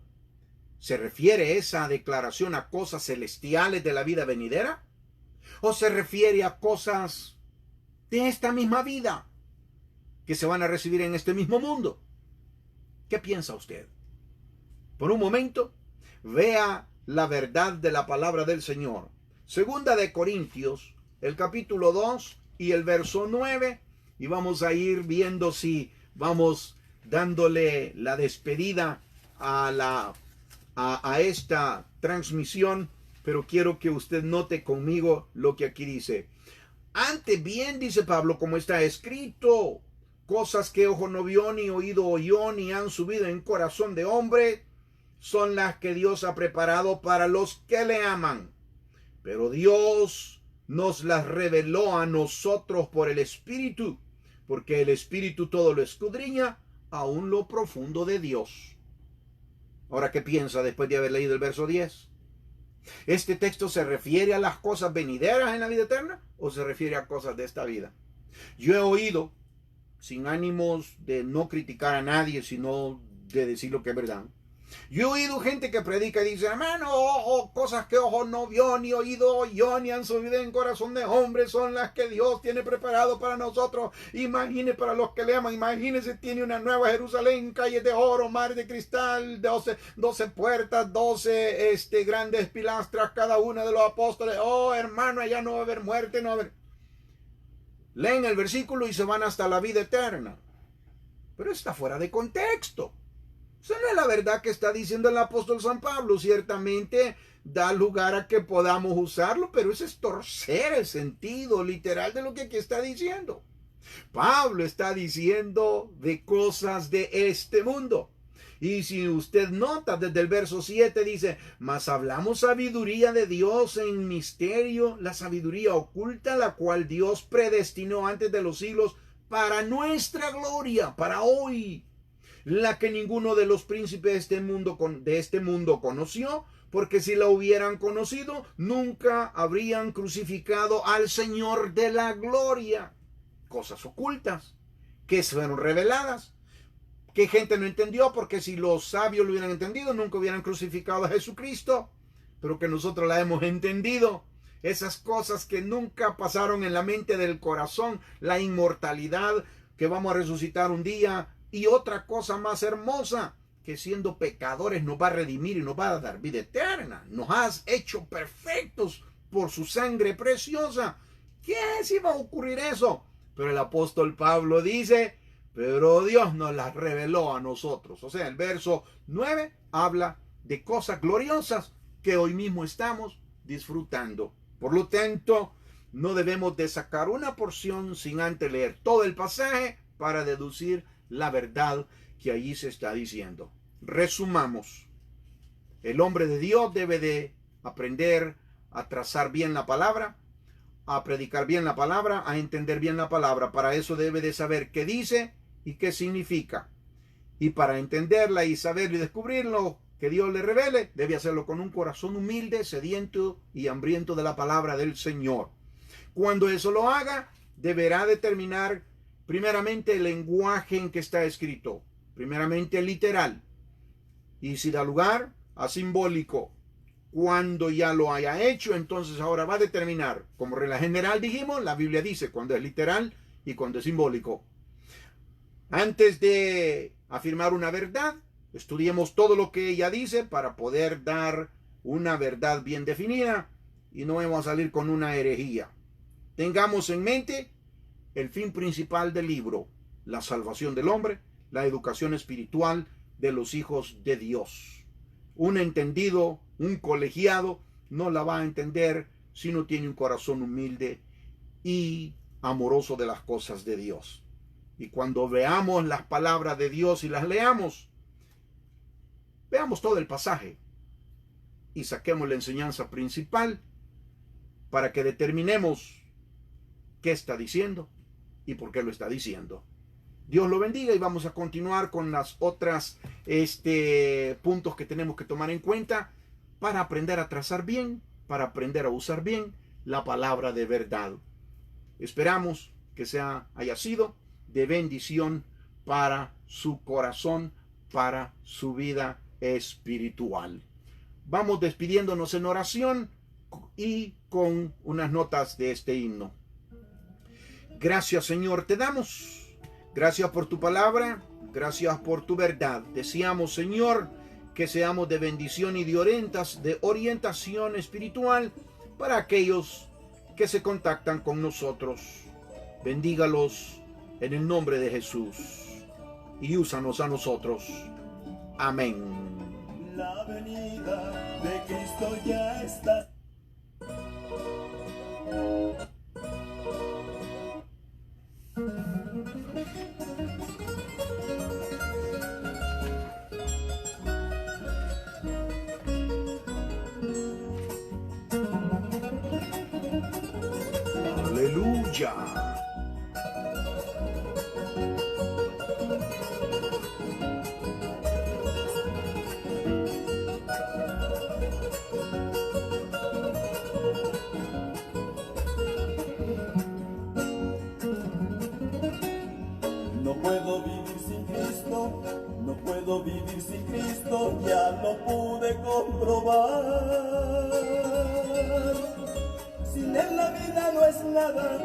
¿Se refiere esa declaración a cosas celestiales de la vida venidera? ¿O se refiere a cosas de esta misma vida que se van a recibir en este mismo mundo? ¿Qué piensa usted? Por un momento, vea la verdad de la palabra del Señor. Segunda de Corintios, el capítulo 2 y el verso 9, y vamos a ir viendo si vamos dándole la despedida a esta transmisión, pero quiero que usted note conmigo lo que aquí dice. Antes bien, dice Pablo, como está escrito, cosas que ojo no vio, ni oído oyó, ni han subido en corazón de hombre, son las que Dios ha preparado para los que le aman. Pero Dios nos las reveló a nosotros por el Espíritu, porque el Espíritu todo lo escudriña, aún lo profundo de Dios. Ahora, ¿qué piensa después de haber leído el verso 10? ¿Este texto se refiere a las cosas venideras en la vida eterna o se refiere a cosas de esta vida? Yo he oído sin ánimos de no criticar a nadie, sino de decir lo que es verdad. Yo he oído gente que predica y dice, hermano, ojo, cosas que ojo no vio, ni oído oyó, ni han subido en corazón de hombre, son las que Dios tiene preparado para nosotros. Imagine para los que le aman, imagínense, tiene una nueva Jerusalén, calles de oro, mar de cristal, 12 puertas, 12 grandes pilastras, cada una de los apóstoles. Oh, hermano, allá no va a haber muerte, no va a haber... Leen el versículo y se van hasta la vida eterna. Pero está fuera de contexto. Esa no es la verdad que está diciendo el apóstol San Pablo. Ciertamente da lugar a que podamos usarlo, pero eso es torcer el sentido literal de lo que aquí está diciendo. Pablo está diciendo de cosas de este mundo. Y si usted nota desde el verso 7 dice, mas hablamos sabiduría de Dios en misterio, la sabiduría oculta, la cual Dios predestinó antes de los siglos para nuestra gloria, para hoy. La que ninguno de los príncipes de este mundo conoció, porque si la hubieran conocido, nunca habrían crucificado al Señor de la gloria. Cosas ocultas que fueron reveladas, que gente no entendió, porque si los sabios lo hubieran entendido, nunca hubieran crucificado a Jesucristo, pero que nosotros la hemos entendido. Esas cosas que nunca pasaron en la mente del corazón, la inmortalidad, que vamos a resucitar un día, y otra cosa más hermosa, que siendo pecadores nos va a redimir y nos va a dar vida eterna. Nos has hecho perfectos por su sangre preciosa. ¿Qué si va a ocurrir eso? Pero el apóstol Pablo dice, pero Dios nos las reveló a nosotros. O sea, el verso 9 habla de cosas gloriosas que hoy mismo estamos disfrutando. Por lo tanto, no debemos de sacar una porción sin antes leer todo el pasaje para deducir la verdad que allí se está diciendo. Resumamos. El hombre de Dios debe de aprender a trazar bien la palabra, a predicar bien la palabra, a entender bien la palabra. Para eso debe de saber qué dice y qué significa. Y para entenderla y saberlo y descubrirlo, que Dios le revele, debe hacerlo con un corazón humilde, sediento y hambriento de la palabra del Señor. Cuando eso lo haga, deberá determinar primeramente el lenguaje en que está escrito, primeramente literal, y si da lugar a simbólico. Cuando ya lo haya hecho, entonces ahora va a determinar, como regla general dijimos, la Biblia dice cuando es literal y cuando es simbólico. Antes de afirmar una verdad, estudiemos todo lo que ella dice para poder dar una verdad bien definida y no vamos a salir con una herejía. Tengamos en mente el fin principal del libro, la salvación del hombre, la educación espiritual de los hijos de Dios. Un entendido, un colegiado, no la va a entender si no tiene un corazón humilde y amoroso de las cosas de Dios. Y cuando veamos las palabras de Dios y las leamos, veamos todo el pasaje y saquemos la enseñanza principal para que determinemos qué está diciendo y por qué lo está diciendo. Dios lo bendiga y vamos a continuar con las otras puntos que tenemos que tomar en cuenta para aprender a trazar bien, para aprender a usar bien la palabra de verdad. Esperamos que haya sido de bendición para su corazón, para su vida espiritual. Vamos despidiéndonos en oración y con unas notas de este himno. Gracias, Señor, te damos. Gracias por tu palabra, gracias por tu verdad. Deseamos, Señor, que seamos de bendición y de orientación espiritual para aquellos que se contactan con nosotros. Bendígalos en el nombre de Jesús y úsanos a nosotros. Amén. La venida de Cristo ya está. Aleluya. No puedo vivir sin Cristo, no puedo vivir sin Cristo, ya lo pude comprobar. Sin Él la vida no es nada,